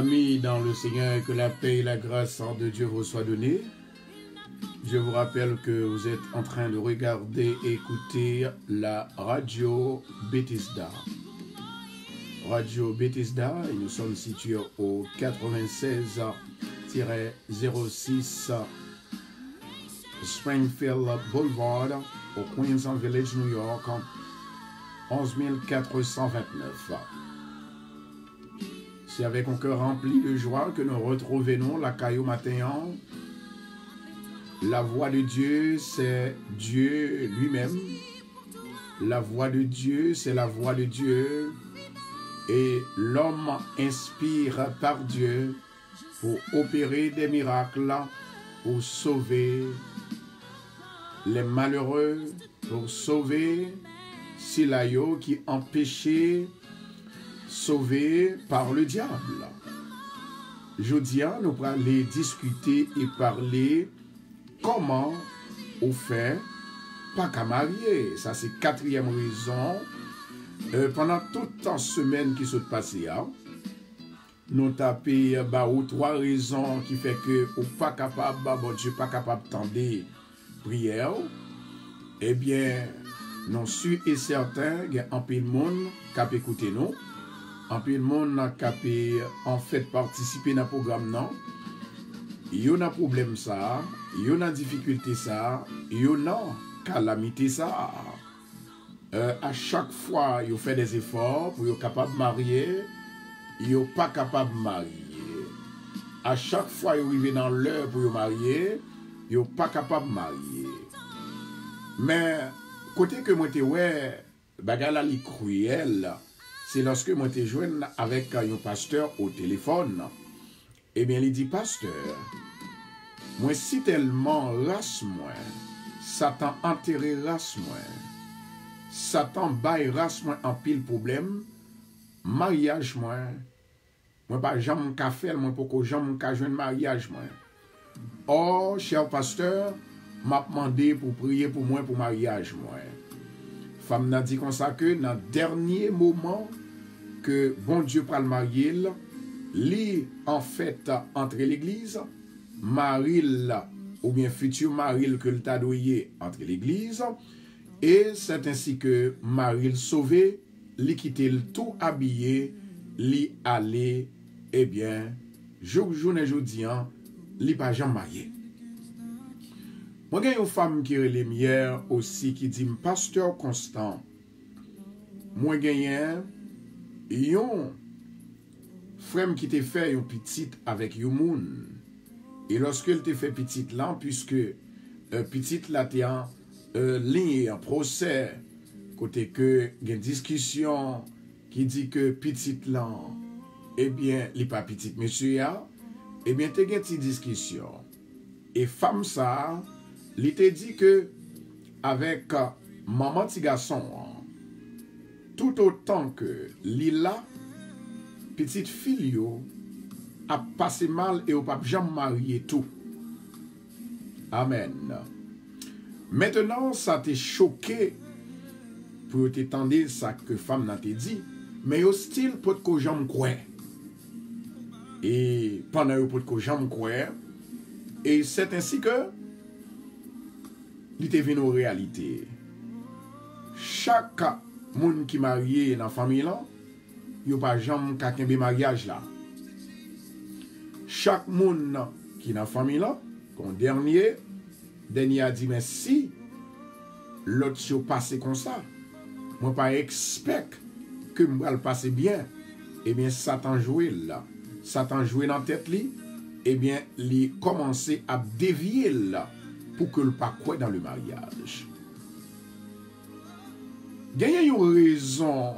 Amis dans le Seigneur, que la paix et la grâce de Dieu vous soient données. Je vous rappelle que vous êtes en train de regarder et écouter la radio Bethesda. Radio Bethesda, et nous sommes situés au 96-06 Springfield Boulevard, au Queens Village, New York, 11429. C'est avec un cœur rempli de joie que nous retrouvons la caillou matin. La voix de Dieu, c'est Dieu lui-même. La voix de Dieu, c'est la voix de Dieu. Et l'homme inspire par Dieu pour opérer des miracles, pour sauver les malheureux, pour sauver Silayo qui empêchait sauvé par le diable. Jeudi, nous allons aller discuter et parler comment on fait pas qu'à marier. Ça, c'est quatrième raison. Pendant toute la semaine qui s'est passée, nous tapons trois raisons qui fait que on pas capable, bon Dieu pas capable d'entendre prière. Eh bien, nous sommes et certains, il y a un peu de monde qui a écouté nous. En plus, le monde qui a en fait participé dans le programme, non. Il y a un problème ça, il y a une difficulté ça, il y a une calamité ça. À chaque fois, il fait des efforts pour être capable de marier, il n'est pas capable de marier. À chaque fois, il arrive dans l'heure pour marier, il n'est pas capable de marier. Mais, côté que moi, bagala li cruel. C'est lorsque moi te joigne avec un pasteur au téléphone. Eh bien, il dit, pasteur, moi si tellement race moi, Satan enterré race moi, Satan baille race moi en pile problème, mariage moi pas jamais qu'à faire, moi pour que jamais qu'à joindre mariage moi. Oh, cher pasteur, m'a demandé pour prier pour moi pour mariage moi. Femme n'a dit comme ça que dans le dernier moment que bon Dieu pral marier, li en fait entre l'église, maril ou bien futur maril que le tadoyer entre l'église, et c'est ainsi que maril sauvé, li quitte le tout habillé, li aller, eh bien, journée jodian, li pas jamais marié. Moi j'ai une femme qui est hier aussi qui dit pasteur Constant. Moi j'ai yon frère qui t'a fait une petite avec yon moun. Et lorsque elle t'a fait petite là, puisque petite là t'es en ligne, en procès, côté que il y a une discussion qui dit que petite là, eh bien, il pas petite monsieur ya, eh bien, t'as une petite discussion. Et femme ça, il t'a dit que avec maman petit garçon, tout autant que Lila, petite fille, a passé mal et au pape jamais marié tout. Amen. Maintenant, ça t'a choqué pour t'étendre ça que femme n'a dit, mais au style pour que j'aime quoi. Et pendant pour que j'aime quoi, et c'est ainsi que il était venu aux réalités. Chaque moun qui marié dans la famille là, yo pas jamais qu'un mariage là. Chaque moun qui dans la famille là, comme dernier a dit mais si l'autre se passe comme ça, moi pas expect que moi le passe bien. Eh bien Satan joué là, Satan joué dans tête li, eh bien il commencé à dévier là pour que le pas croit dans le mariage. Il y a une raison,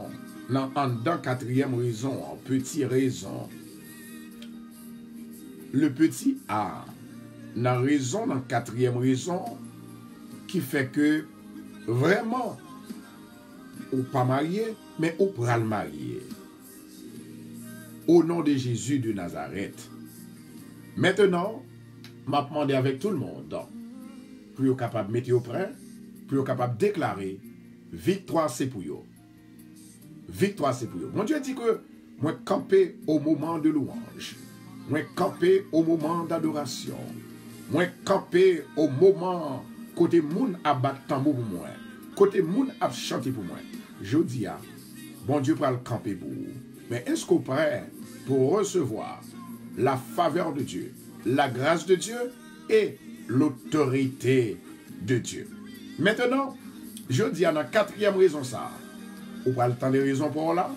dans quatrième raison, en petite raison. Le petit A, la raison, dans quatrième raison, qui fait que vraiment, ou pas marié, mais ou pral marié. Au nom de Jésus de Nazareth. Maintenant, m'a demandé avec tout le monde, pour être capable de mettre au prêt, pour être capable de déclarer, victoire c'est pour vous. Victoire c'est pour vous. Mon Dieu dit que Moi camper au moment de louange. Moi camper au moment d'adoration. Moi camper au moment côté moun a battre tambour pour moi. Côté moun a chanter pour moi. Je dis à bon Dieu pour le camper pour vous. Mais est-ce qu'on est prêt pour recevoir la faveur de Dieu, la grâce de Dieu et l'autorité de Dieu? Maintenant, je dis à la quatrième raison ça. On prend le temps des raisons pour là.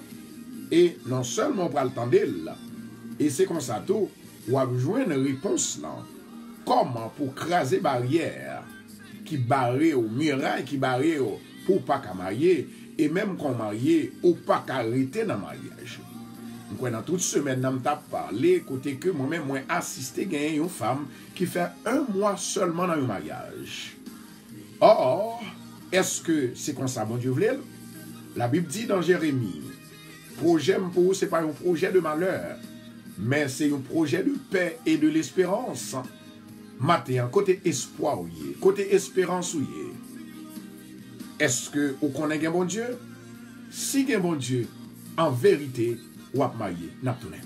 Et non seulement on prend le temps d'elle, et c'est comme ça tout, on a besoin d'une réponse là. Comment pour craser barrière qui barre au muraille, qui barre pour pas qu'à marier, et même qu'on marié, ou pas qu'à arrêter dans le mariage. Donc, dans toute semaine, on m'a parlé, côté que moi-même, moi, assisté à une femme qui fait 1 mois seulement dans le mariage. Or, est-ce que c'est comme ça, mon Dieu voulait? La Bible dit dans Jérémie, projet pour vous, ce n'est pas un projet de malheur, mais c'est un projet de paix et de l'espérance. Matin, côté espoir, côté espérance, est-ce que vous connaissez un bon Dieu? Si un bon Dieu, en vérité, ou à marier, n'a pas tourné.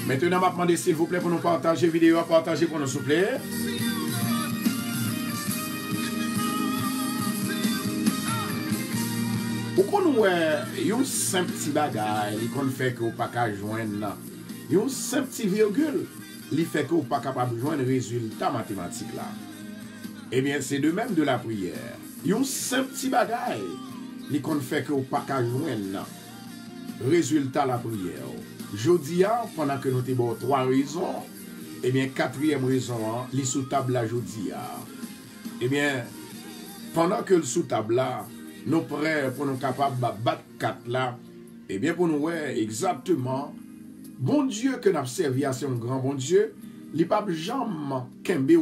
Maintenant, je vais demander s'il vous plaît pour nous partager la vidéo, partager pour nous s'il vous plaît. Pourquoi nous avons un simple petit bagage qui fait que vous ne pouvez pas joindre, un simple petit virgule qui fait que vous ne pouvez pas joindre le résultat mathématique là. Eh bien, c'est de même de la prière. Un simple petit bagage qui fait que vous ne pouvez pas joindre le résultat de la prière. Je dis, pendant que nous avons 3 raisons, eh bien, 4e raison, les sous-tables là, je dis, eh bien, pendant que le sous-table là, nous prêts pour nous capables de battre 4 là, eh bien, pour nous, ouais, exactement, bon Dieu que nous avons servi à ce grand bon Dieu, il pas jamais kembe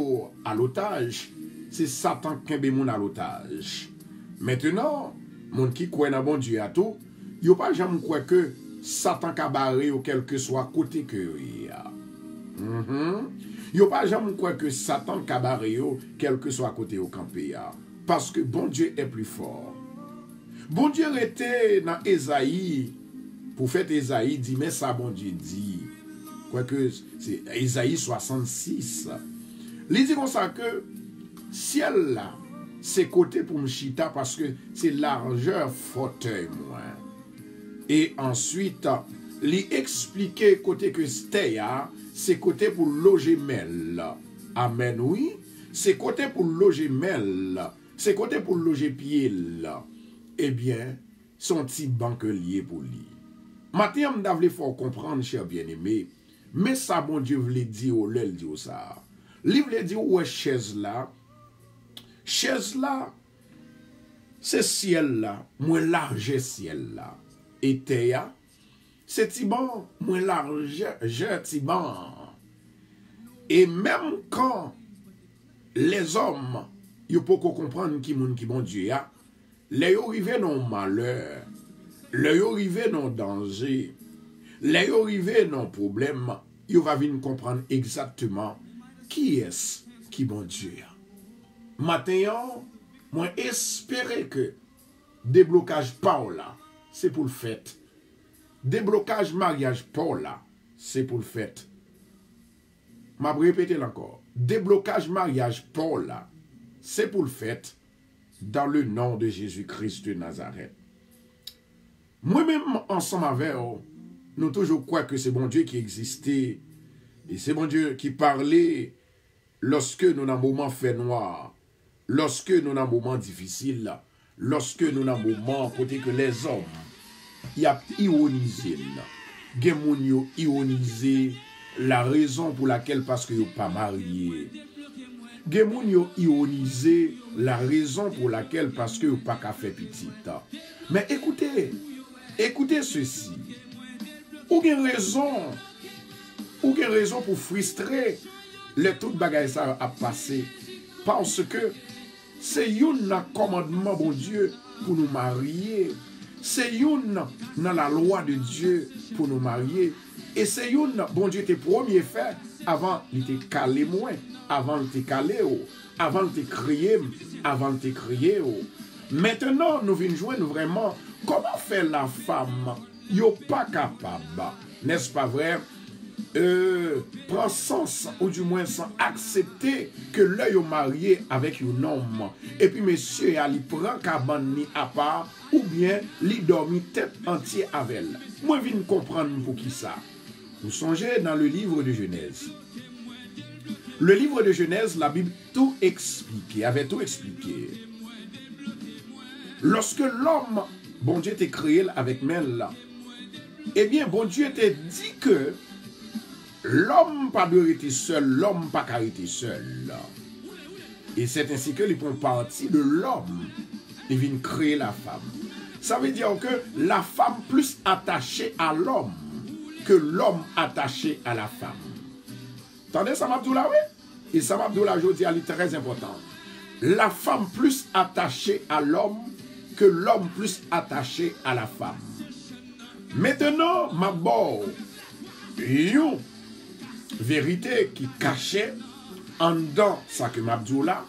à l'otage, c'est Satan kembe moun à l'otage. Maintenant, moun qui croit dans bon Dieu à tout, il pas jamais croire que Satan cabaré ou quel que soit côté que yo pas jamais croire que Satan cabaré ou quel que soit côté au campé parce que bon Dieu est plus fort. Bon Dieu était dans Ésaïe pour faire Ésaïe dit mais ça bon Dieu dit quoi que c'est Ésaïe 66. Il dit comme ça que ciel là c'est côté pour m'chita parce que c'est largeur fauteuil moins. Et ensuite, lui expliquer côté que c'est côté pour loger mel. Amen, oui. C'est côté pour loger mel. C'est côté pour loger pied. Eh bien, son petit banque lié pour lui. Maintenant, on devait faut comprendre, cher bien-aimé, mais ça, bon Dieu voulait dire au lel dire ça. Il voulait dire, ouais, chaise là, c'est ciel là, moins large ciel là. Et Théa, c'est Tiban, moins large, Tiban. Et même quand les hommes, ils peuvent comprendre qui bon Dieu a, les arrivés dans malheur, les arrivés dans danger, les arrivés dans problème, ils vont venir comprendre exactement qui est-ce qui bon Dieu a. Maintenant, moi espérer que déblocage par là, c'est pour le fait. Déblocage mariage pour là, c'est pour le fait. Je vais répéter encore. Déblocage mariage pour là, c'est pour le fait. Dans le nom de Jésus-Christ de Nazareth. Moi-même, ensemble avec vous, nous toujours croyons que c'est bon Dieu qui existait. Et c'est bon Dieu qui parlait lorsque nous avons un moment fait noir. Lorsque nous avons un moment difficile. Lorsque nous avons un moment côté que les hommes y a ironisé. Gen yo ironisé la raison pour laquelle parce que yo pas marié. Gen yo ironisé la raison pour laquelle parce que yo pas ka fait petite. Mais écoutez ceci. Ou gen raison pour frustrer le tout bagay ça a passé parce que c'est un commandement bon Dieu pour nous marier. C'est une dans la loi de Dieu pour nous marier. Et c'est une, bon Dieu, tes premiers faits, avant, il était calé moins, avant, il était calé haut, avant, il était crié, avant, il était crié haut. Maintenant, nous venons jouer vraiment, comment faire la femme, yo pas capable, n'est-ce pas vrai? Prend sens, ou du moins sans accepter que l'œil est marié avec un homme. Et puis, monsieur, il prend cabane ni à part, ou bien, il dormit tête entière avec elle. Moi, je viens comprendre pour qui ça. Vous songez dans le livre de Genèse. Le livre de Genèse, la Bible tout expliqué, avait tout expliqué. Lorsque l'homme, bon Dieu t'a créé avec Mel, eh bien, bon Dieu t'a dit que l'homme pas doit être seul, l'homme pas qu'à être seul. Et c'est ainsi que les prend partie de l'homme. Il vient créer la femme. Ça veut dire que la femme plus attachée à l'homme que l'homme attaché à la femme. Attendez, ça m'abdoula, oui? Et ça m'abdoula, je dis, elle est très important. La femme plus attachée à l'homme que l'homme plus attaché à la femme. Maintenant, ma bonne, une vérité qui cachait en dedans ça que m'abdoula,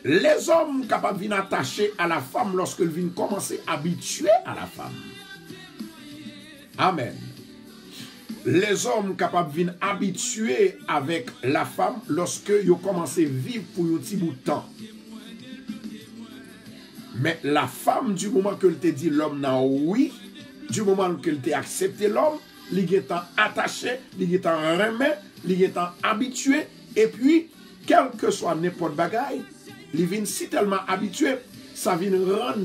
les hommes capables de venir attacher à la femme lorsqu'ils viennent commencer à habituer à la femme. Amen. Les hommes capables de venir habituer avec la femme lorsque ils commencent à vivre pour un petit bout de temps. Mais la femme, du moment qu'elle te dit l'homme n'a oui, du moment qu'elle t'a accepté l'homme, il est attaché, il est remis, il est habitué, et puis, quel que soit n'importe bagaille, il vient si tellement habitué, ça vient rendre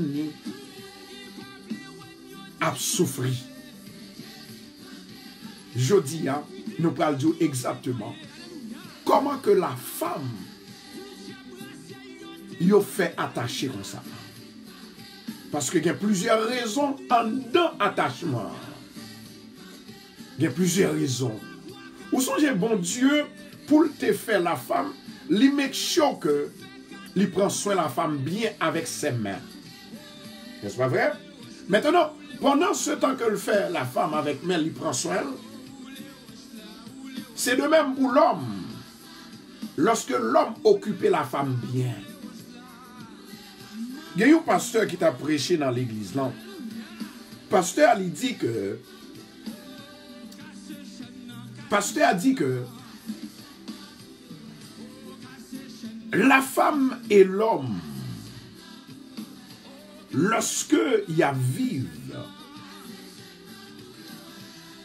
à souffrir. Je dis, hein, nous parlons dire exactement comment que la femme y a fait attacher comme ça. Parce qu'il y a plusieurs raisons en dedans attachement. Il y a plusieurs raisons. Où songez bon Dieu pour te faire la femme, il make sure que il prend soin de la femme bien avec ses mains. N'est-ce pas vrai? Maintenant, pendant ce temps que le fait la femme avec main, il prend soin. C'est de même pour l'homme. Lorsque l'homme occupait la femme bien. Il y a eu un pasteur qui t'a prêché dans l'église là. Pasteur il dit que pasteur a dit que la femme et l'homme, lorsque il y a vivre,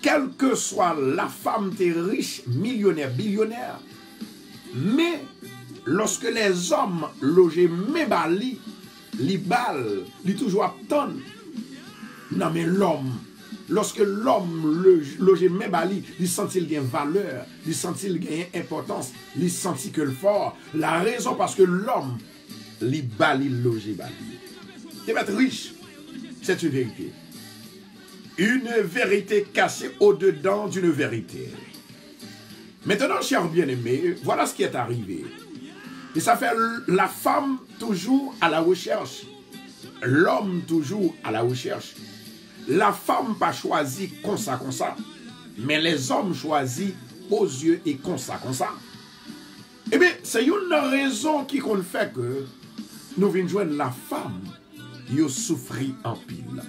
quelle que soit la femme t'es riche, millionnaire, billionnaire, mais lorsque les hommes logent mes bali, les balles, les toujours attendent. Non mais l'homme, lorsque l'homme loge mes bali, il sent qu'il gagne valeur, il sent qu'il gagne importance, il sent que le fort. La raison parce que l'homme, les bali loge bali. Tu vas être riche, c'est une vérité. Une vérité cachée au-dedans d'une vérité. Maintenant, chers bien-aimés, voilà ce qui est arrivé. Et ça fait la femme toujours à la recherche. L'homme toujours à la recherche. La femme pas choisi comme ça, mais les hommes choisis aux yeux et comme ça. Eh bien, c'est une raison qui fait que nous venons joindre la femme, qui souffrit en pile.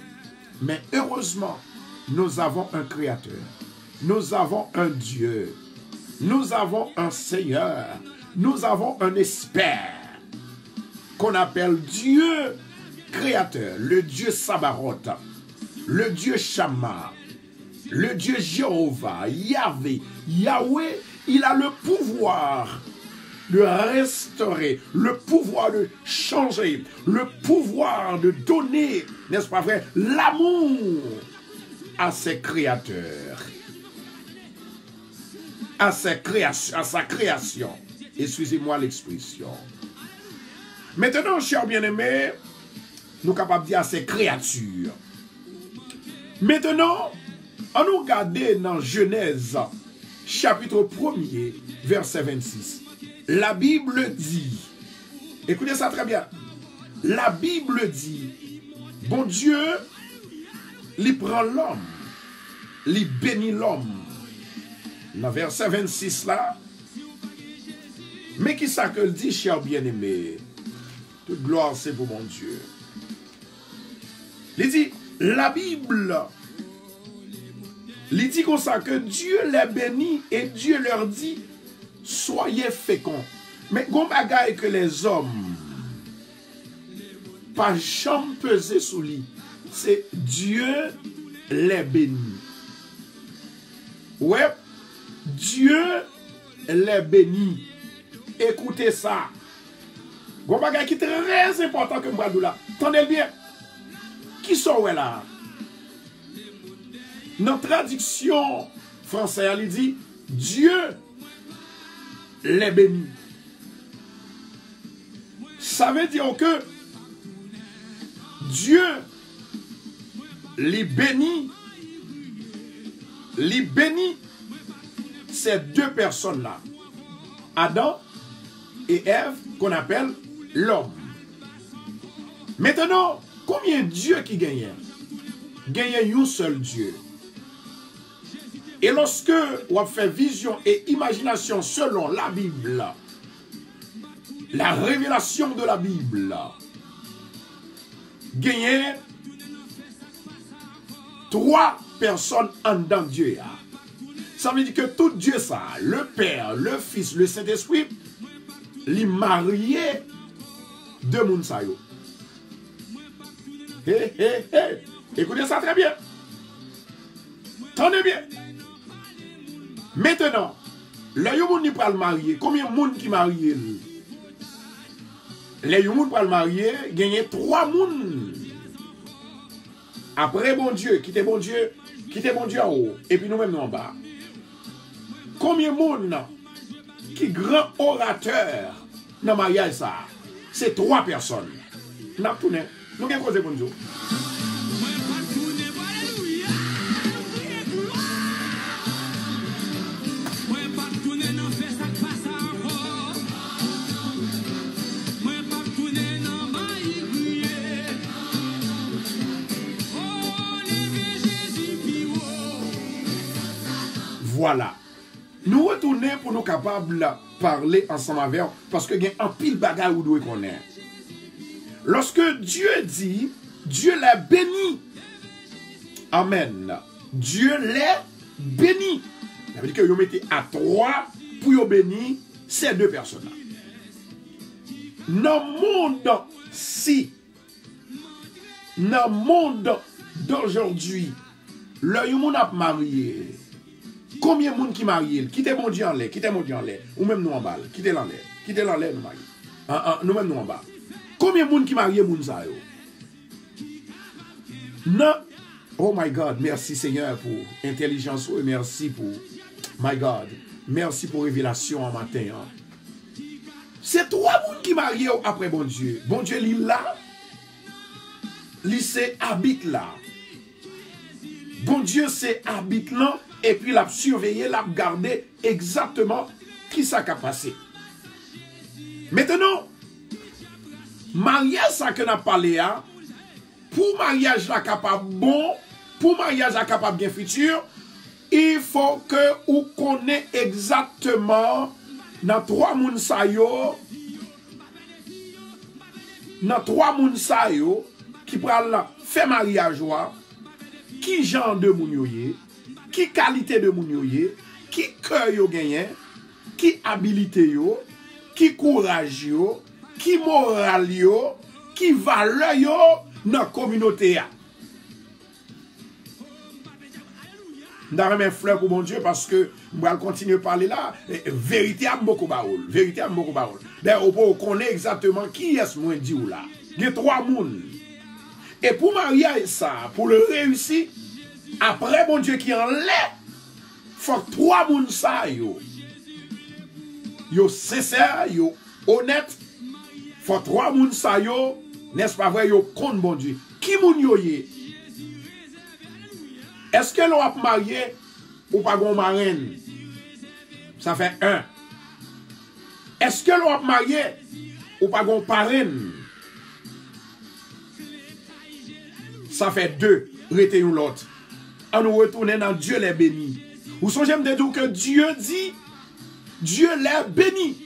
Mais heureusement, nous avons un Créateur, nous avons un Dieu, nous avons un Seigneur, nous avons un expert qu'on appelle Dieu Créateur, le Dieu Sabaoth, le Dieu Shammah, le Dieu Jéhovah, Yahvé. Yahweh, il a le pouvoir de restaurer, le pouvoir de changer, le pouvoir de donner, n'est-ce pas vrai, l'amour à ses créateurs, à sa création. Excusez-moi l'expression. Maintenant, chers bien-aimés, nous sommes capables de dire à ces créatures. Maintenant, on nous regarde dans Genèse, chapitre 1er, verset 26. La Bible dit, écoutez ça très bien, la Bible dit, bon Dieu, il prend l'homme li bénit l'homme. Dans verset 26 là. Mais qui ça que le dit, cher bien-aimé? Toute gloire c'est pour mon Dieu. Il dit, la Bible, il dit comme ça que Dieu les bénit et Dieu leur dit, soyez féconds. Mais gon bagaille que les hommes pas jamais peser sous lui, c'est Dieu les bénit. Ouais, Dieu les bénit. Écoutez ça. Gon bagaille qui est très important que moi là. Tendez bien. Qui sont là? Notre traduction française, elle dit Dieu les bénit. Ça veut dire que Dieu les bénit ces deux personnes-là. Adam et Ève, qu'on appelle l'homme. Maintenant, combien de Dieu qui gagne? Gagne un seul Dieu. Et lorsque on fait vision et imagination selon la Bible, la révélation de la Bible, gagne 3 personnes en dedans Dieu. Ça veut dire que tout Dieu ça, le Père, le Fils, le Saint-Esprit, les mariés de Mounsayo. Écoutez ça très bien. Tenez bien. Maintenant, le yon ni pral marié, combien de monde qui marié? Les yon pral marié, gagne 3 moun. Après bon Dieu, quittez bon Dieu en haut, et puis nous-mêmes nous en bas. Combien de monde qui grand orateur dans le mariage ça? C'est 3 personnes. Nous avons tourné. Nous avons causé bon Dieu. Voilà. Nous retournons pour nous capables de parler ensemble avec eux parce que il y a un pile bagage où nous connaissons. Lorsque Dieu dit, Dieu les bénit. Amen. Dieu les bénit. Ça veut dire que vous mettez à 3 pour vous bénir ces 2 personnes-là. Dans le monde, dans le monde d'aujourd'hui, le monde a marié. Combien de monde qui marie? Quittez mon Dieu en l'air, quittez mon Dieu en l'air. Ou même nous en bas, quittez l'en l'air, nous marions. Nous-mêmes nous en bas. Combien de monde qui marie moun sa yo? Non. Oh my God, merci Seigneur pour intelligence, merci pour, my God, merci pour révélation en matin. C'est 3 monde qui marie après bon Dieu. Bon Dieu, il là, il c'est habite là. Bon Dieu, c'est habite là. Et puis, il a surveillé, il a gardé exactement qui ça a passé. Maintenant, mariage, ça que nous avons parlé, pour mariage là capable bon, pour mariage là capable bien futur, il faut que vous connaissiez exactement dans 3 moun sa yo, qui pral faire mariage, qui genre de moun yo ye, qui qualité de moun yo ye, qui cœur yo genyen, qui habilité yo, qui courage yo, qui moral yo, qui valeur yo dans la communauté. Nous mes fleurs pour mon Dieu parce que je vais continuer à parler là. Vérité a beaucoup baoul. Vérité a beaucoup baoul. D'ailleurs, on connaît exactement qui est ce dit ou là. Il y a 3 moun. Et pour marier ça, pour le réussir, après mon Dieu qui en l'est, il faut que 3 moun ça yo. Yo sincère, yo honnête. Il faut 3 moun ça yo, n'est-ce pas vrai, yo compte bon Dieu. Qui moun yo ye? Est-ce que l'on a marié ou pas gon marraine? Ça fait 1. Est-ce que l'on a marié ou pas gon parraine? Ça fait 2. Retenez l'autre. on nous retourne dans Dieu les bénit. Ou songez me dire que Dieu dit, Dieu les bénit.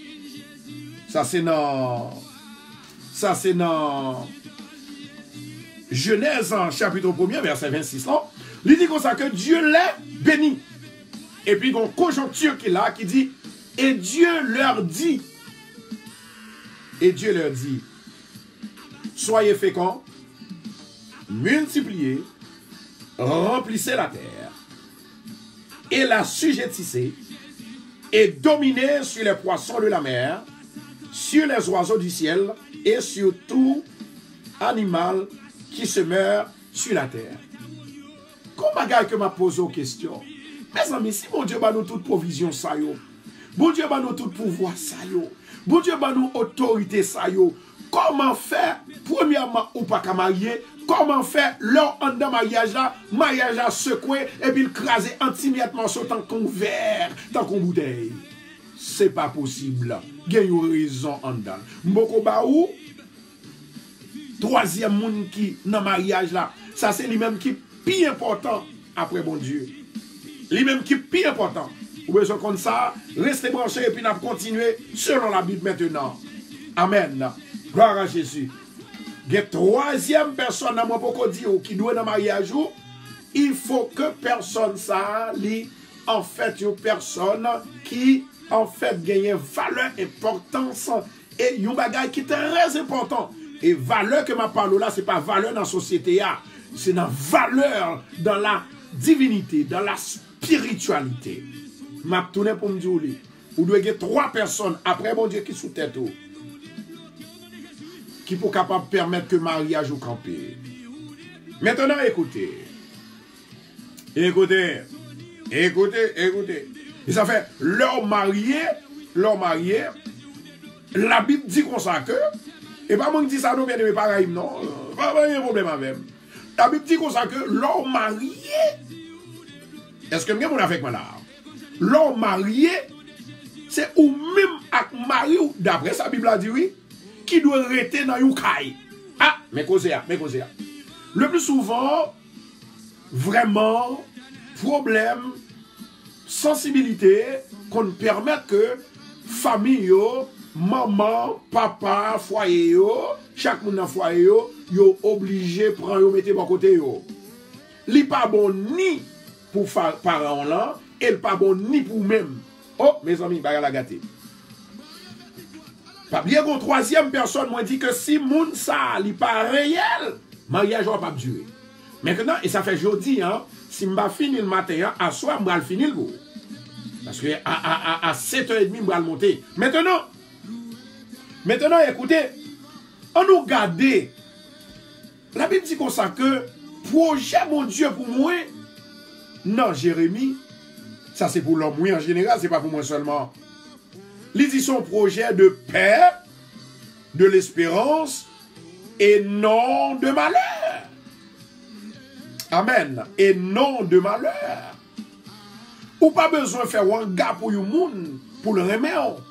Ça c'est dans Genèse en chapitre 1er, verset 26. Là, il dit comme ça que Dieu les bénit. Et puis il y a une conjoncture qui est là qui dit, et Dieu leur dit, soyez féconds, multipliez, remplissez la terre, et la sujettissez, et dominez sur les poissons de la mer, sur les oiseaux du ciel, et sur tout animal qui se meurt sur la terre. Comme bagaille que m'a posé aux questions. Mes amis, si mon Dieu va nous toute provision ça yo, bon Dieu va nous tout pouvoir ça yo, bon Dieu va nous autorité ça yo, comment faire, premièrement, ou pas qu'à marier, comment faire, leur en dans mariage là secoué, et puis écraser antimètrement sur tant qu'on verre, tant qu'on bouteille. C'est pas possible. Il y a une raison en dedans. Mboko ba ou, troisième monde qui dans mariage là, ça c'est lui-même qui est plus important après bon Dieu. Lui-même qui est plus important. Vous besoin comme ça, restez branchés et puis nous continuer selon la Bible maintenant. Amen. Gloire à Jésus. Il y a troisième personne dans mon poko dire qui doit dans mariage, il faut que personne ça lit en fait une personne qui en fait gagne valeur, importance et une bagaille qui est très important. Et valeur que ma parole là, c'est pas valeur dans la société, c'est dans valeur dans la divinité, dans la spiritualité. M'a tourné pour me dire, vous devez avoir 3 personnes après mon Dieu qui sous tête qui pour capable permettre que mariage ou camper. Maintenant écoutez. Et ça fait leur marié, la Bible dit comme ça que et pas moi qui dit ça nous bien aimé pareil non, pas de problème avec. La Bible dit comme ça que leur marié. Est-ce que vous avec moi là? Leur marié, c'est ou même avec mari, d'après sa Bible a dit oui, qui doit rester dans une caille. Ah, mais causez. Le plus souvent, vraiment, problème, sensibilité, qu'on permet que famille, maman, papa, foyer, chaque monde dans foyer, yo obligé de prendre, mettre de côté. Li pas bon ni pour parents là, et pas bon ni pour même. Oh, mes amis, bah la gâté. Pas bien qu'une troisième personne m'a dit que si moun ça li pas réel, mariage va pas durer. Maintenant, et ça fait jeudi, hein, si m'a fini le matin, à soir, m'a fini le jour. Parce que à 7h30, m'a monter. Maintenant, écoutez, on nous garde. La Bible dit comme ça que projet mon Dieu pour moi, non, Jérémie, ça c'est pour l'homme, oui, en général, c'est pas pour moi seulement. Il dit son projet de paix, de l'espérance et non de malheur. Amen. Et non de malheur. Ou pas besoin de faire un gars pour le monde, pour le remettre.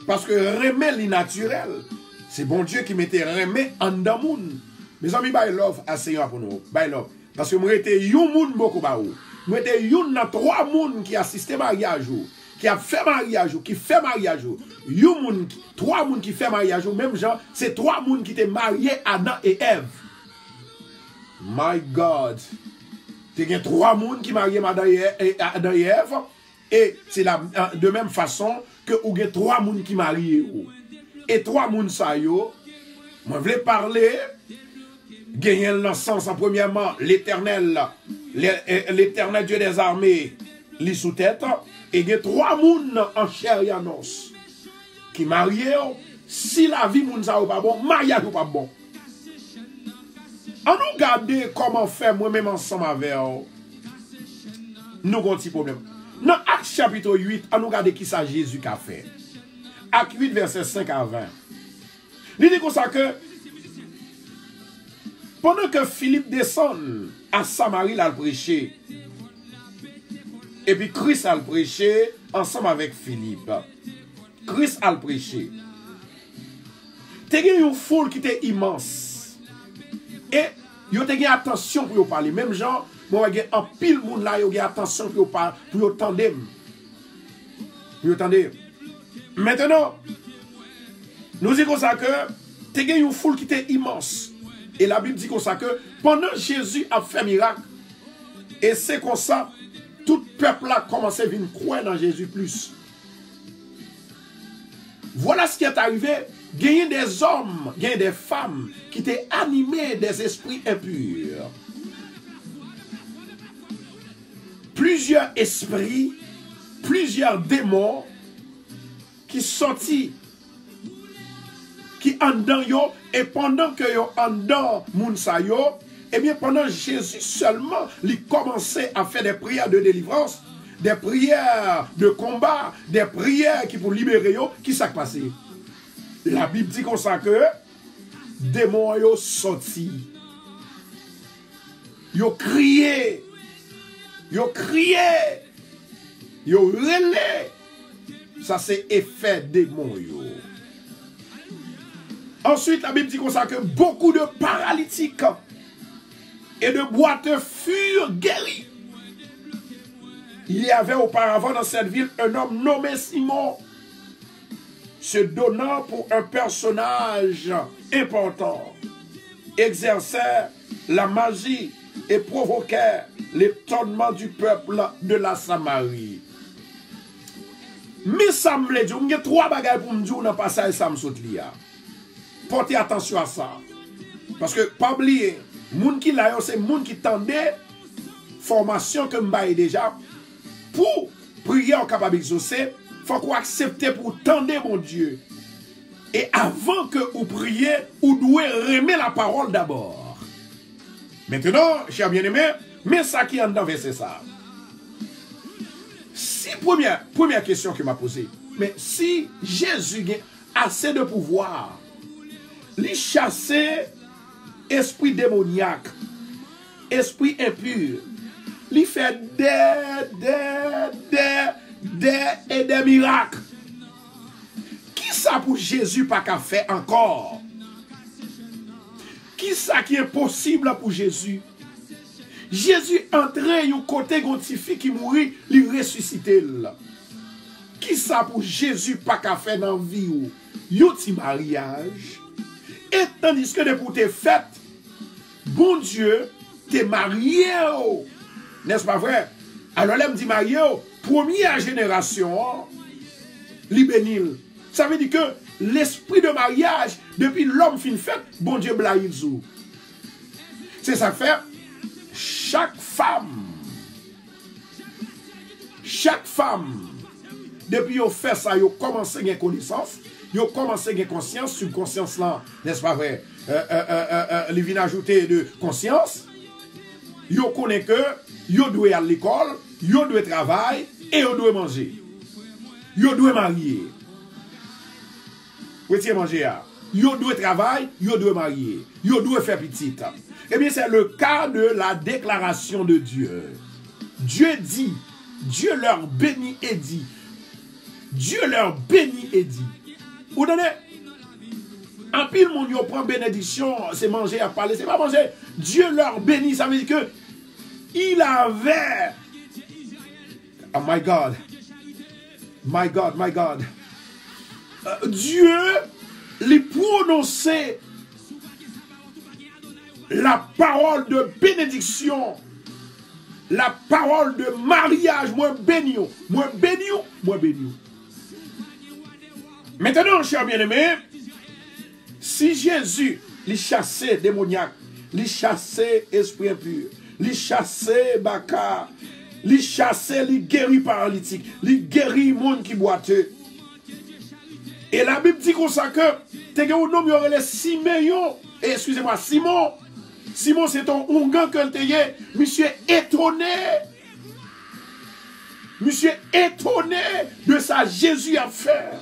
Parce que remettre l'inatural, c'est bon Dieu qui mettait remettre en dans le monde. Mes amis, by love, assez pour nous. By love. Parce que moi, j'étais un monde beaucoup baou. Moi, j'étais un dans 3 personnes qui assistent mariage, qui a fait mariage, qui fait mariage. 3 personnes qui fait mariage, même genre, c'est 3 personnes qui étaient mariés, Adam et Ève. My God. Il y a 3 personnes qui mariés Adam et Ève. Et c'est de même façon que vous avez 3 personnes qui marient. Et 3 personnes, ça y est, moi, je voulais parler. Gagner le sens en premièrement, l'éternel Dieu des armées, li sous tête, et il y a 3 personnes en chair et en os qui marient. Si la vie moun sa ou pas bon, mariage ou pas bon. On nous garde comment faire moi-même ensemble avec nous avons un petit problème. Dans Acte chapitre 8, on nous regarde qui ça Jésus a fait. Acte 8, verset 5 à 20. Il dit comme ça que pendant que Philippe descend à Samarie, il a prêché. Et puis Christ a prêché ensemble avec Philippe. Christ a prêché. Il y a une foule qui était immense. Et il y a attention pour parler. Même gens, Moi, il y a un pile monde là, il y a attention pour attendre. Pour attendre. Maintenant, nous disons ça que tu as une foule qui était immense. Et la Bible dit comme ça que pendant Jésus a fait miracle, et c'est comme ça, tout peuple a commencé à venir croire dans Jésus plus. Voilà ce qui est arrivé. Il y a des hommes, il y a des femmes qui étaient animés des esprits impurs. Plusieurs esprits, plusieurs démons qui sortis, qui en dedans yo, et pendant que yo en dedans moun sa yo, eh bien pendant Jésus seulement, il commençait à faire des prières de délivrance, des prières de combat, des prières qui pour libérer yo, qui s'est passé? La Bible dit comme ça que démons yo sorti. Yo crié. Yo crié. Yo relé. Ça c'est effet démon yo. Ensuite, la Bible dit comme ça que beaucoup de paralytiques et de boiteux furent guéris. Il y avait auparavant dans cette ville un homme nommé Simon, se donnant pour un personnage important, exerçait la magie et provoquait l'étonnement du peuple de la Samarie. Mais ça me l'a dit, il y a trois bagages pour me dire dans le passage ça me saute là. Portez attention à ça. Parce que, pas oublier, moun qui l'a, c'est moun qui tendait formation que m'baye déjà pour prier en capable d'exaucer. Faut qu'on accepte pour tendre mon Dieu. Et avant que vous priez, vous devez remettre la parole d'abord. Maintenant, chers bien-aimés, mais ça qui est en verset ça. Si première question que m'a posée, mais si Jésus a assez de pouvoir, lui chasser esprit démoniaque, esprit impur, lui fait des miracles. Qui ça pour Jésus pas qu'à faire encore? Qui ça qui est possible pour Jésus? Jésus entrait au côté gontifi qui mourit, lui ressuscité. Qui ça pour Jésus pas qu'à faire dans la vie ou? Yon ti mariage. Et tandis que depuis tes fêtes, bon Dieu, t'es marié. N'est-ce pas vrai? Alors là, me dit marié, première génération, li bénil. Ça veut dire que l'esprit de mariage, depuis l'homme fin fait, bon Dieu blaïzou. C'est ça fait. Chaque femme, depuis qu'on fait ça, ils commencé à avoir connaissance, ils commencé à avoir conscience, sur conscience là, n'est-ce pas vrai? Les vins ajoutés de conscience, ils connaissent que ils doivent aller à l'école, ils doivent travailler et ils doivent manger. Ils doivent marier. Vous pouvez manger là. Ils doivent travailler, ils doivent marier. Ils doivent faire petit. Eh bien, c'est le cas de la déclaration de Dieu. Dieu dit, Dieu leur bénit et dit. Dieu leur bénit et dit. Vous donnez, en pile, mon Dieu prend bénédiction, c'est manger à parler, c'est pas manger. Dieu leur bénit, ça veut dire que il avait. Oh my God. My God, my God. Dieu lui prononçait la parole de bénédiction, la parole de mariage, moi béni. Maintenant, chers bien-aimés, si Jésus les chassait démoniaque, les chassait esprit impur, les chassait baka, les chassait les guéris paralytiques, les guéris monde qui boiteux. Et la Bible dit comme ça que t'es un homme y aurait les Siméon, excusez-moi, Simon. Simon, c'est ton ongan que le teye. Monsieur étonné. Monsieur étonné de sa Jésus à faire.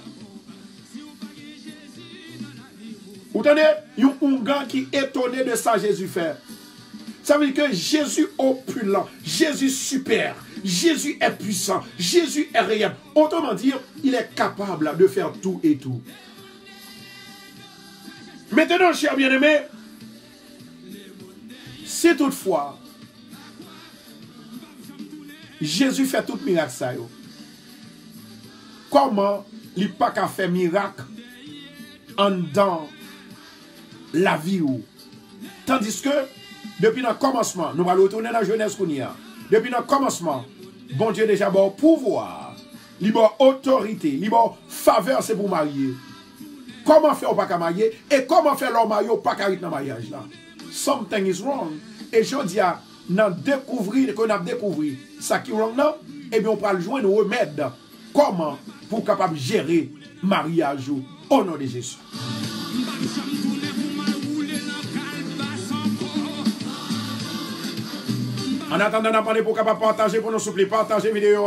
Vous entendez? Il y a un ongan qui est étonné de sa Jésus faire. Ça veut dire que Jésus opulent, Jésus super, Jésus est puissant, Jésus est réel. Autrement dit, il est capable de faire tout et tout. Maintenant, chers bien-aimés, si toutefois, Jésus fait tout miracle ça yo. Comment il pas qu'à faire miracle en dans la vie ou? Tandis que depuis le commencement, nous allons retourner dans la Genèse qu'on y a. Depuis le commencement, bon Dieu déjà bon pouvoir, libre autorité, libre faveur, c'est pour marier. Comment faire ou pas qu'à marier? Et comment faire l'homme marié ou pas qu'à être dans le mariage là? Something is wrong. Et je dis à nous découvrir, qu'on a découvert ça qui est wrong là, et bien on peut le joindre un remède. Comment pour capable gérer mariage au nom de Jésus. En attendant d'apprendre pour capable partager pour nous souffler, partager vidéo.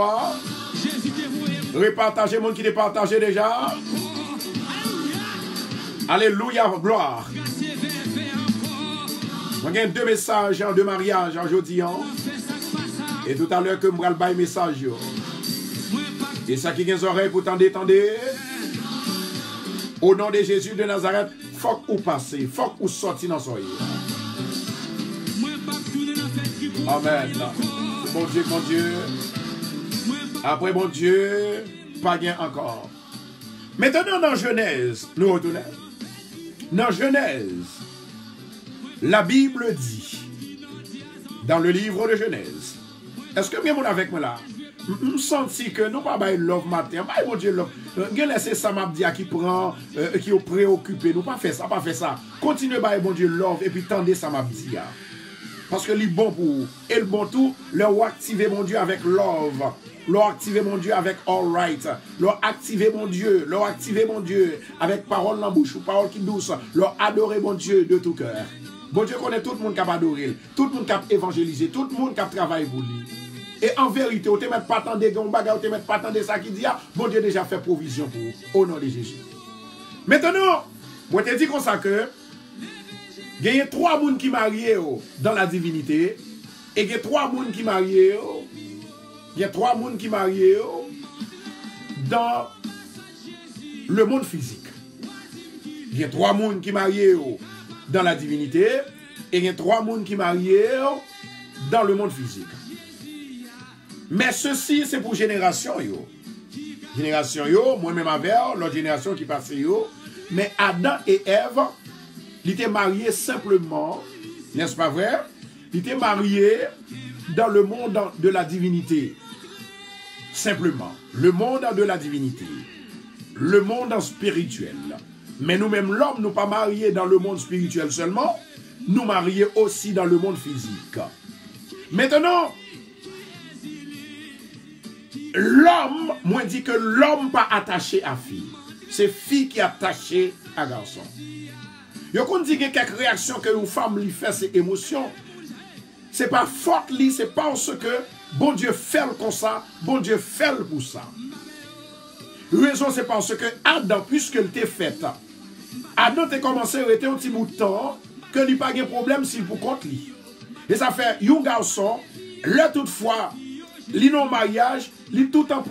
Repartager monde qui est partagé déjà. Alléluia, gloire. On a deux messages de mariage aujourd'hui. Et tout à l'heure que je vais le message. Et ça qui a des oreilles pour tendre. Au nom de Jésus de Nazareth, faut que vous passez, faut que vous sortez dans son Amen. Mon Dieu, mon Dieu. Après mon Dieu, pas bien encore. Maintenant dans Genèse, nous retournons. Dans Genèse, la Bible dit, dans le livre de Genèse, est-ce que bien mon avec moi là? Je sens que nous pas bailler love matin, pas mon Dieu love. Gen laisser ça m'a dit qui prend qui est préoccupé, nous pas faire ça, pas faire ça. Continuez bailler mon Dieu love et puis tendez ça m'a dit. Parce que les bon pour vous. Et le bon tout, leur activer mon Dieu avec love. Leur activer mon Dieu avec all right. Leur activer mon Dieu. Leur activer mon Dieu avec parole dans la bouche ou parole qui douce. Leur adorer mon Dieu de tout cœur. Bon Dieu connaît tout le monde qui a adoré. Tout le monde qui a évangélisé. Tout le monde qui a travaillé pour lui. Et en vérité, on ne te met pas tant de bagarre, on ne te met pas tant de ça qui dit, bon Dieu déjà fait provision pour vous. Au nom de Jésus. Maintenant, moi te dis comme ça que il y a 3 personnes qui marient dans la divinité et il y a 3 personnes qui marient dans le monde physique. Il y a 3 personnes qui marient dans la divinité et il y a 3 personnes qui marient dans le monde physique. Mais ceci c'est pour génération yo. Génération yo, moi-même avec l'autre génération qui passe yo, mais Adam et Ève ils étaient mariés simplement, n'est-ce pas vrai? Ils étaient mariés dans le monde de la divinité. Simplement. Le monde de la divinité. Le monde spirituel. Mais nous-mêmes, l'homme, nous pas mariés dans le monde spirituel seulement, nous mariés aussi dans le monde physique. Maintenant, l'homme, moi dit que l'homme pas attaché à fille. C'est fille qui est attachée à garçon. Yo qu'on dit que quelques réactions que une femme lui fait ses émotions, c'est pas faute li, c'est parce que bon Dieu fait comme ça, bon Dieu fait pour ça. Raison c'est parce que Adam, puisqu'il t'est fait, Adam t'a commencé à être un petit bout de temps que lui pas de problème s'il pour compte lui. Et ça fait un garçon, là toutefois, li non mariage, li tout en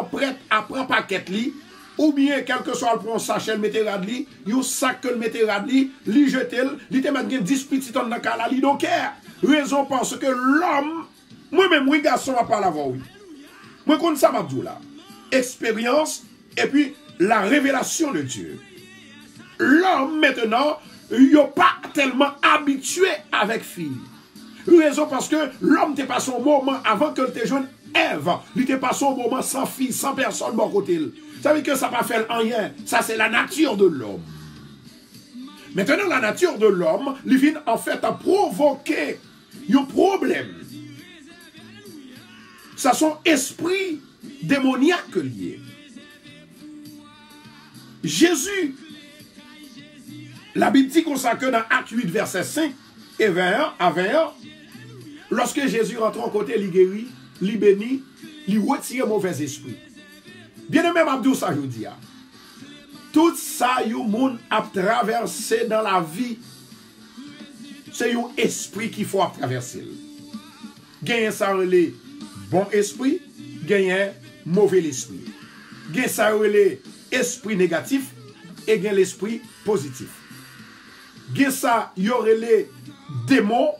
prêt à prendre paquet li. Ou bien, quel que soit le prend sachet, le mettez radli, il sac que le mettez radli, li jetel, li te met 10 petits tonnes dans le cas, li donc raison parce que l'homme, moi-même, oui, garçon, va pas l'avoir, oui. Moi, comme ça, m'a dit là. Expérience, et puis la révélation de Dieu. L'homme, maintenant, il n'est pas tellement habitué avec fille. Raison parce que l'homme te passe son moment avant que te jeune Ève, il te passe son moment sans fille, sans personne, bon côté. Ça veut dire que ça ne va faire rien. Ça, c'est la nature de l'homme. Maintenant, la nature de l'homme, il vient en fait à provoquer un problème. Ça, son esprit démoniaque lié. Jésus, la Bible dit qu'on s'accorde dans Acte 8, verset 5 et 21 à 21, lorsque Jésus rentre en côté, il guérit, il bénit, il retire mauvais esprit. Bien aimé, Abdou, ça je dis. Tout ça, you moun a traversé dans la vie. C'est un esprit qu'il faut traverser. Gagner ça relais bon esprit, gagner mauvais esprit. Gagner ça relais esprit négatif et gagner l'esprit positif. Gagner ça y aurait les démons,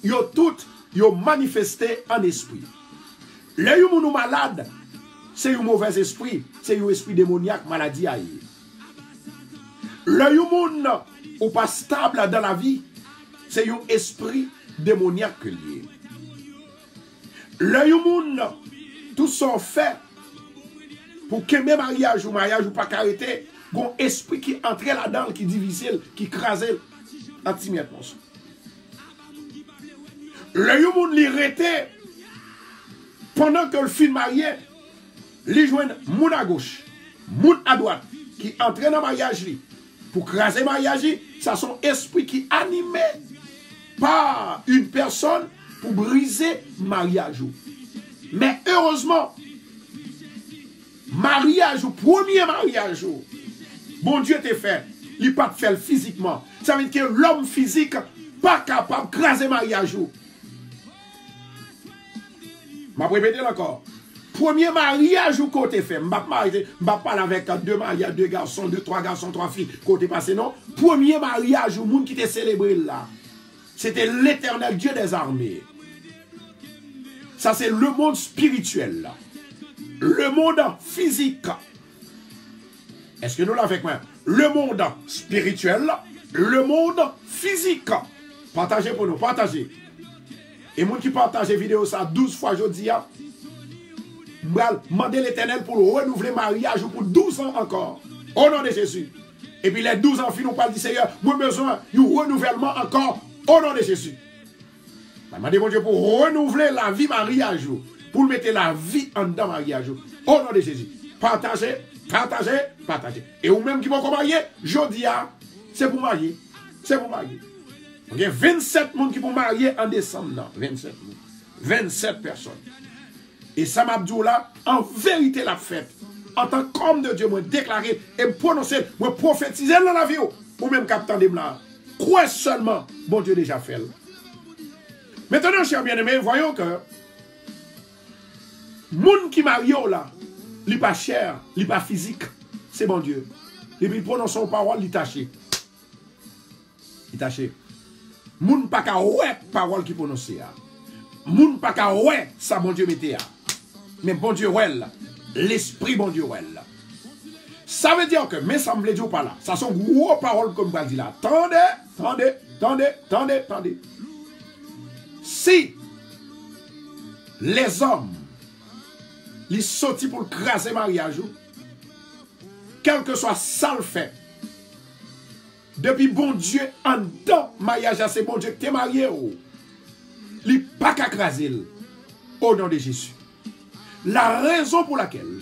yo tout yo manifesté en esprit. Le yon moun malade, c'est un mauvais esprit, c'est un esprit démoniaque, maladie aïe. Le yon moun ou pas stable dans la vie, c'est un esprit démoniaque lié. Le yon moun tout son fait pour que même mariage ou pas arrêter, un esprit qui entre là-dedans, qui difficile, qui crase anti-miette. Le yon moun li rete pendant que le film marié, li joigne moun à gauche, moun à droite, qui entre dans le mariage li. Pour craser le mariage, ça son esprit qui est animé par une personne pour briser le mariage. Mais heureusement, mariage, premier mariage, bon Dieu t'a fait, il n'est pas fait physiquement. Ça veut dire que l'homme physique n'est pas capable de craser le mariage. Je vais répéter encore. Premier mariage ou côté fait, je ne vais pas parler avec deux mariages, deux garçons, trois garçons, trois filles, côté passé, non. Premier mariage ou monde qui était célébré là, c'était l'Éternel Dieu des armées. Ça, c'est le monde spirituel là. Le monde physique. Est-ce que nous l'avons avec moi? Le monde spirituel, le monde physique. Partagez pour nous, partagez. Et moi qui partage vidéo ça 12 fois aujourd'hui, demandez l'Éternel pour renouveler le mariage pour 12 ans encore. Au nom de Jésus. Et puis les 12 ans finissent par dire Seigneur, moi besoin d'un renouvellement encore au nom de Jésus. Demandez mon Dieu pour renouveler la vie mariage, pour mettre la vie en dedans mariage. Au nom de Jésus. Partagez, partagez, partagez. Et vous même qui vont marier, je dis, c'est pour marier. C'est pour marier. Il y a 27 personnes qui vont marier en décembre. Non, 27. 27 personnes. Et ça m'a dit là, en vérité la fête. En tant qu'homme de Dieu, moi déclarer et me prononcer, moi prophétiser dans la vie. Ou même captain de là. Crois seulement, bon Dieu déjà fait. Maintenant, chers bien-aimés, voyons que moun qui marie là, il n'est pas cher, il n'est pas physique, c'est bon Dieu. Et puis il prononce son parole, il est taché. Il est taché. Moun pas ka ouais parole qui prononce. Moun pas ka ouais ça bon Dieu mette. Mais bon Dieu ouais l'esprit bon Dieu ouais. Ça veut dire que mais ça me le dit pas là. Ça sont gros paroles comme je dis là. Attendez. Si les hommes ils sortent pour craser mariage, quel que soit ça le fait, depuis bon Dieu en dedans mariage, c'est bon Dieu que tu es marié, il n'est pas qu'à craser au nom de Jésus. La raison pour laquelle,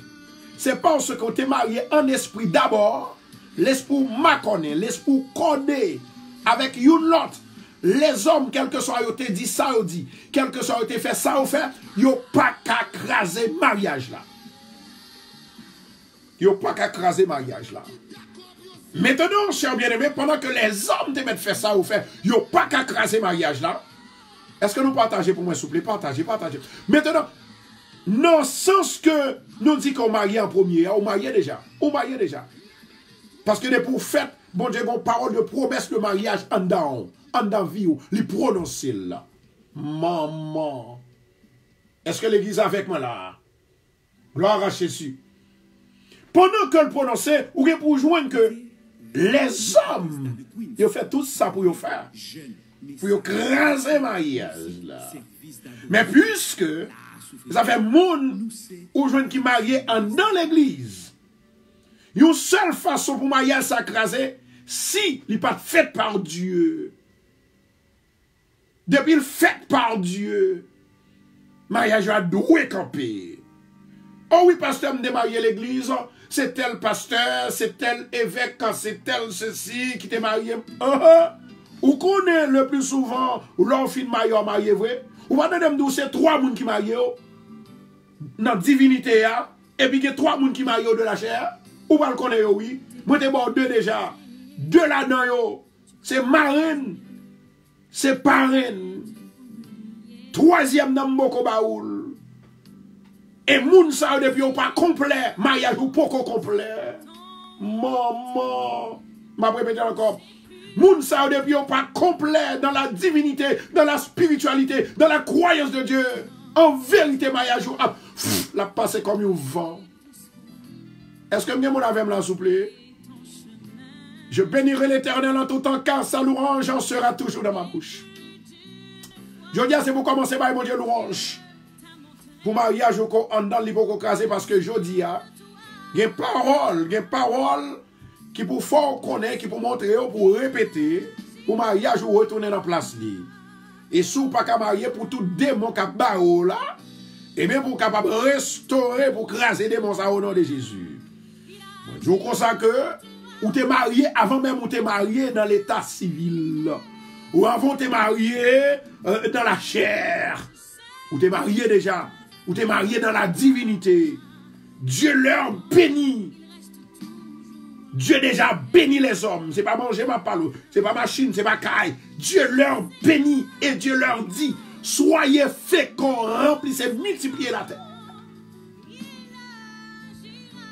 c'est parce que tu es marié en esprit d'abord, l'esprit maconné, l'esprit codé avec une autre. Les hommes, quel que soit, ils te dit ça, ils dit, quel que soit, ils te fait ça, ils fait, ils n'ont pas qu'à craser mariage là. Ils n'ont pas qu'à craser mariage là. Maintenant, chers bien-aimés, pendant que les hommes te mettent faire ça ou faire, ils n'ont pas qu'à craser mariage là. Est-ce que nous partagez pour moi, s'il vous plaît? Partagez. Maintenant, dans le sens que nous disons qu'on marie en premier, on marie déjà. Parce que pour fête, bon Dieu, une parole de promesse de mariage en dans vie, les prononcer là. Maman. Est-ce que l'église est avec moi là? Gloire à Jésus. Pendant que le prononcer, ou bien pour joindre que les hommes, ils ont fait tout ça pour y faire. Pour y craser mariage là. Mais puisque, ça fait monde ou joindre qui marié dans l'église, une seule façon pour mariage s'écraser, si il n'est pas fait par Dieu. Depuis le fait par Dieu, mariage a doué camper. Oh oui, pasteur, me démarier l'église, c'est tel pasteur, c'est tel évêque, c'est tel ceci qui t'est marié. Ou connaît le plus souvent, ou l'on fin marié vrai, ou pas de me c'est 3 personnes qui marient dans la divinité, et puis il y a 3 personnes qui marient de la chair, ou pas le connaître, oui. Moi, t'es bon 2 déjà. 2 là-dedans, c'est marraine. C'est parraine. 3e dans Mboko Baoul. Et moun sa depuis ou pas complet. Mariage ou pas complet. Maman. Ma répéter encore. Moun sa depuis on pas complet dans la divinité, dans la spiritualité, dans la croyance de Dieu. En vérité, mariage la passe comme un vent. Est-ce que mon avec là, s'il vous plaît? Je bénirai l'Éternel en tout temps, car sa louange en sera toujours dans ma bouche. Je dis, c'est pour commencer par mon Dieu louange. Pour mariage, on dans l'hypocrisie crasé parce que je dis, il y a une parole qui pour faire connaître, qui pour montrer, pour répéter, pour mariage ou retourner dans la place. Et si vous pas marier pour tout démon qui a là, et bien pour capable restaurer, pour craser des démons au nom de Jésus. Je vous constate que ou t'es marié avant même ou t'es marié dans l'état civil. Ou avant t'es marié dans la chair. Ou t'es marié déjà. Ou t'es marié dans la divinité. Dieu leur bénit. Dieu déjà bénit les hommes. C'est pas manger ma parole. C'est pas machine, c'est pas caille. Dieu leur bénit et Dieu leur dit, soyez féconds, remplissez, multipliez la terre.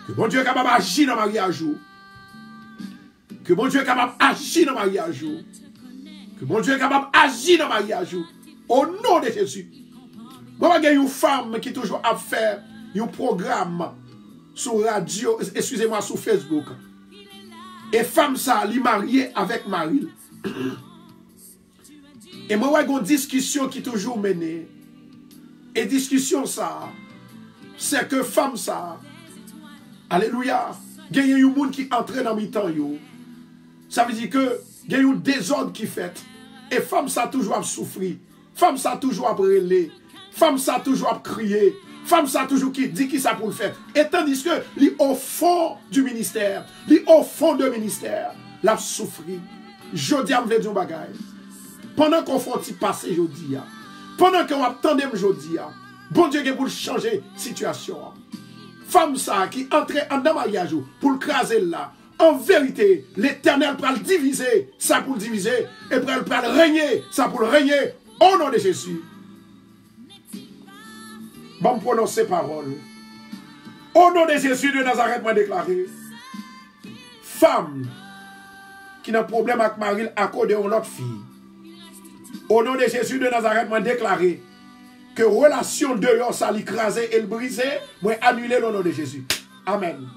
Que bon Dieu est capable d'agir dans le mariage. Que bon Dieu est capable d'agir dans le mariage. Que bon Dieu est capable d'agir dans le mariage. Au nom de Jésus. Moi, il y a une femme qui toujours a fait un programme sur radio, excusez-moi, sur Facebook. Et femme ça, elle est mariée avec Marie. Et moi, il y a une discussion qui est toujours menée. Et discussion ça, c'est que femme ça, alléluia, il y a un monde qui entre dans mi-temps. Ça veut dire que il y a un désordre qui fait. Et femme ça toujours a souffert. Femme ça toujours a brûlé. Femme ça toujours a crié. Femme ça toujours qui dit qui ça pour le faire. Et tandis que li au fond du ministère, li au fond du ministère, l'a souffri. Jodi a m'vle di un bagay. Pendant qu'on fait passer jodi a, pendant qu'on attendait jodi a, bon Dieu qui pour changer situation. Femme ça qui entre en mariage pour le craser là. En vérité, l'Éternel peut le diviser, ça pour le diviser, et peut le régner, ça pour le régner, au nom de Jésus. Bon, prononce ces paroles. Au nom de Jésus de Nazareth, m'a déclaré, femme qui n'a pas de problème avec Marie, accordé à une autre fille. Au nom de Jésus de Nazareth, m'a déclaré que relation de yon, ça l'écraser et le briser, moi annuler au nom de Jésus. Amen.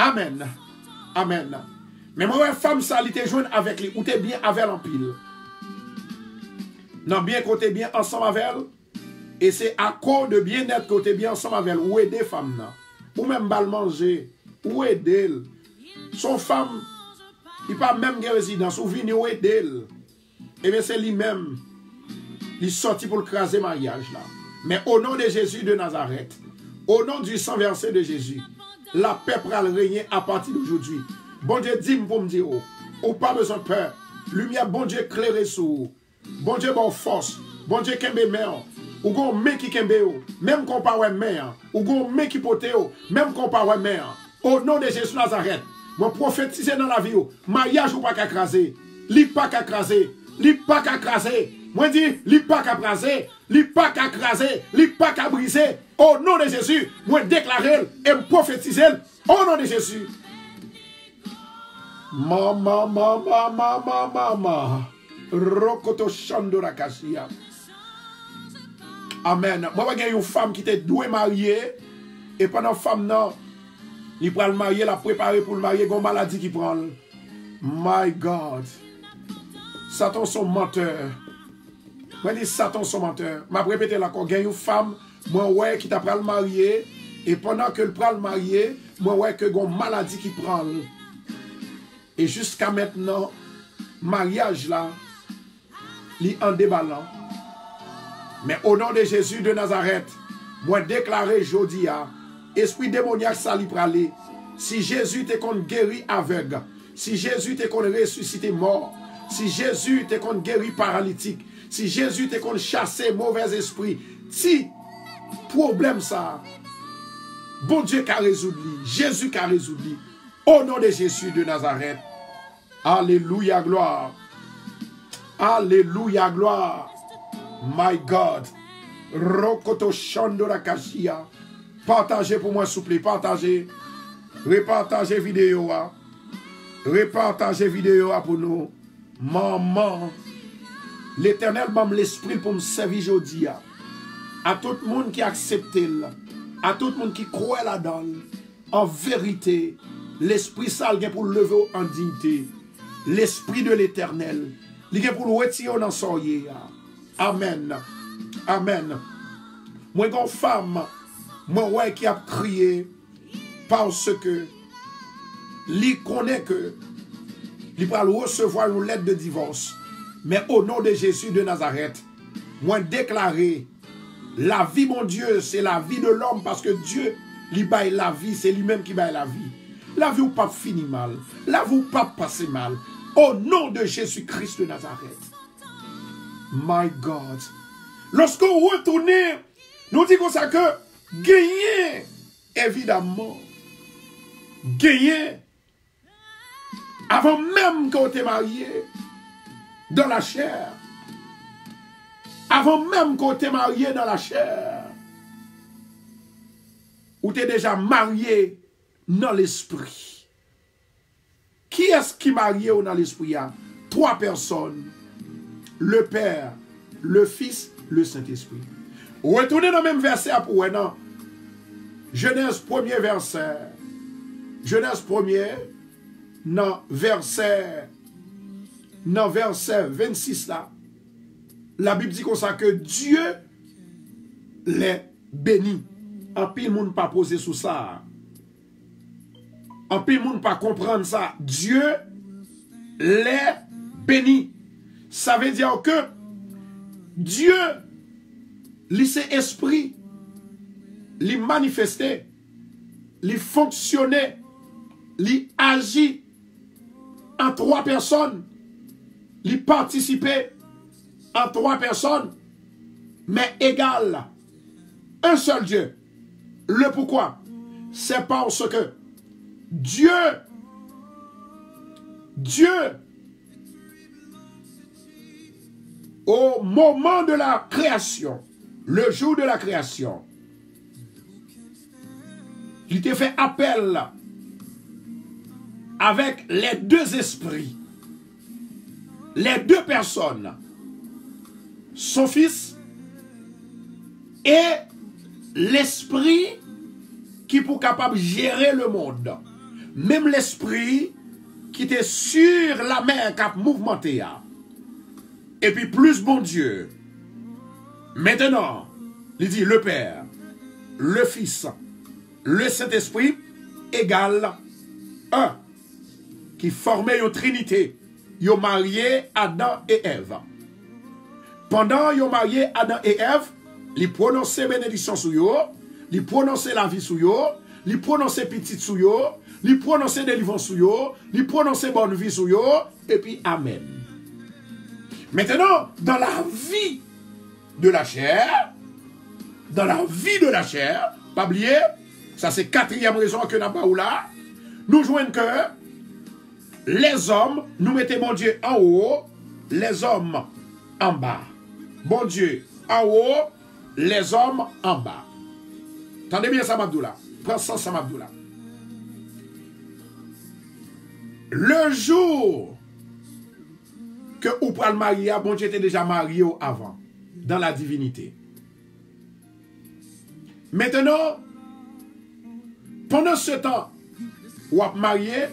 Amen. Amen. Mais moi, femme, ça, elle était jointe avec lui, ou t'es bien avec elle en pile. Non, bien côté bien ensemble avec elle. Et c'est à cause de bien-être côté bien ensemble avec elle. Ou aider femme, ou même bal manger, ou aider. Son femme, il pas même de résidence, ou venir ou aider. Et bien c'est lui-même, il sorti pour le craser mariage là. Mais au nom de Jésus de Nazareth, au nom du sang versé de Jésus, la paix pourra régner à partir d'aujourd'hui. Bon Dieu dit pour me dire, ou pas besoin de peur. Lumière, bon Dieu éclairé sur vous. Bon Dieu, bonne force. Bon Dieu, kembe mère. Ou gon me qui kembe ou. Même qu'on parle mère. Ou gon me qui pote ou. Même qu'on parle mère. Au nom de Jésus Nazareth, moi prophétiser dans la vie ou. Mariage ou pas qu'à craser. Li pas qu'à craser. Li pas qu'à craser. Moi dis, li pas qu'à craser. Li pas qu'à craser. Li pas qu'à briser. Au nom de Jésus, moi déclarer et me prophétiser au nom de Jésus. Mama, mama, mama, mama. Rokoto Shandora Kashia. Amen. Moi, j'ai une femme qui était douée mariée. Et pendant femme, non, il prend le marié, la préparer pour le marier, il y a une maladie qui prend. My God. Satan son menteur. Moi, je dis Satan son menteur. Je vais répéter là, quand il y a une femme, moi, ouais, qui t'a pris le marié. Et pendant que le prend le marié, moi, ouais, que il y a une maladie qui prend. Et jusqu'à maintenant, mariage là, li en déballant. Mais au nom de Jésus de Nazareth, moi déclaré jodia, esprit démoniaque ça li pralé. Si Jésus te kon guéri aveugle, si Jésus te kon ressuscité mort, si Jésus te kon guéri paralytique, si Jésus te kon chassé mauvais esprit, si problème ça, bon Dieu qu'a résolu, Jésus qu'a résolu. Au nom de Jésus de Nazareth. Alléluia, gloire. Alléluia, gloire. My God. Rokoto Shandora Kashia. Partagez pour moi, s'il vous plaît. Partagez. Repartagez vidéo. repartagez vidéo pour nous. Maman, l'Éternel m'a l'esprit pour me servir aujourd'hui. À tout le monde qui accepte, à tout le monde qui croit là-dedans, en vérité, l'Esprit sale vient pour le lever en dignité. L'Esprit de l'Éternel, il vient pour le retirer dans son yé. Amen. Amen. Moi, une femme, moi, ouais, qui a crié parce que il connaît que il va recevoir une lettre de divorce. Mais au nom de Jésus de Nazareth, moi déclarer la vie, mon Dieu, c'est la vie de l'homme parce que Dieu lui baille la vie, c'est lui-même qui baille la vie. La vie ou pas finit mal, la vie ou pas passer mal. Au nom de Jésus-Christ de Nazareth. My God. Lorsqu'on retourne, nous disons comme ça que gagner, évidemment, gagner, avant même qu'on t'ait marié dans la chair, avant même qu'on t'ait marié dans la chair, ou t'es déjà marié dans l'esprit. Qui est-ce qui marié dans l'esprit? Trois personnes. Le Père, le Fils, le Saint-Esprit. Retournez dans le même verset pour un an. Genèse 1er verset. Genèse 1er, dans verset 26 là. La Bible dit comme ça que Dieu les bénit. En pile monde pas posé sous ça. En pile monde pas comprendre ça. Dieu les bénit. Ça veut dire que Dieu, lui c'est esprit, lui manifesté, lui fonctionné, lui agit en trois personnes, lui participer en trois personnes, mais égal, un seul Dieu. Le pourquoi? C'est parce que Dieu, au moment de la création, le jour de la création, il t'a fait appel avec les deux esprits, les deux personnes, son fils et l'esprit qui pour capable de gérer le monde. Même l'esprit qui était sur la mer qui a mouvementé. Et puis plus bon Dieu. Maintenant, il dit le Père, le Fils, le Saint-Esprit égale un. Qui formait une trinité. Ils ont marié Adam et Ève. Pendant qu'ils ont marié Adam et Ève, ils prononçaient bénédiction sur eux, ils prononçaient la vie sur eux, ils prononçaient petite sur eux, ils prononçaient délivrance sur eux, ils prononçaient bonne vie sur eux, et puis Amen. Maintenant, dans la vie de la chair, pas oublier, ça c'est quatrième raison que nous avons là, nous joignons que les hommes, nous mettons mon Dieu en haut, les hommes en bas. Bon Dieu en haut, les hommes en bas. Attendez bien ça, Abdoula. Prends ça, Abdoula. Le jour que vous prenez le marié, bon Dieu était déjà marié avant, dans la divinité. Maintenant, pendant ce temps, vous êtes marié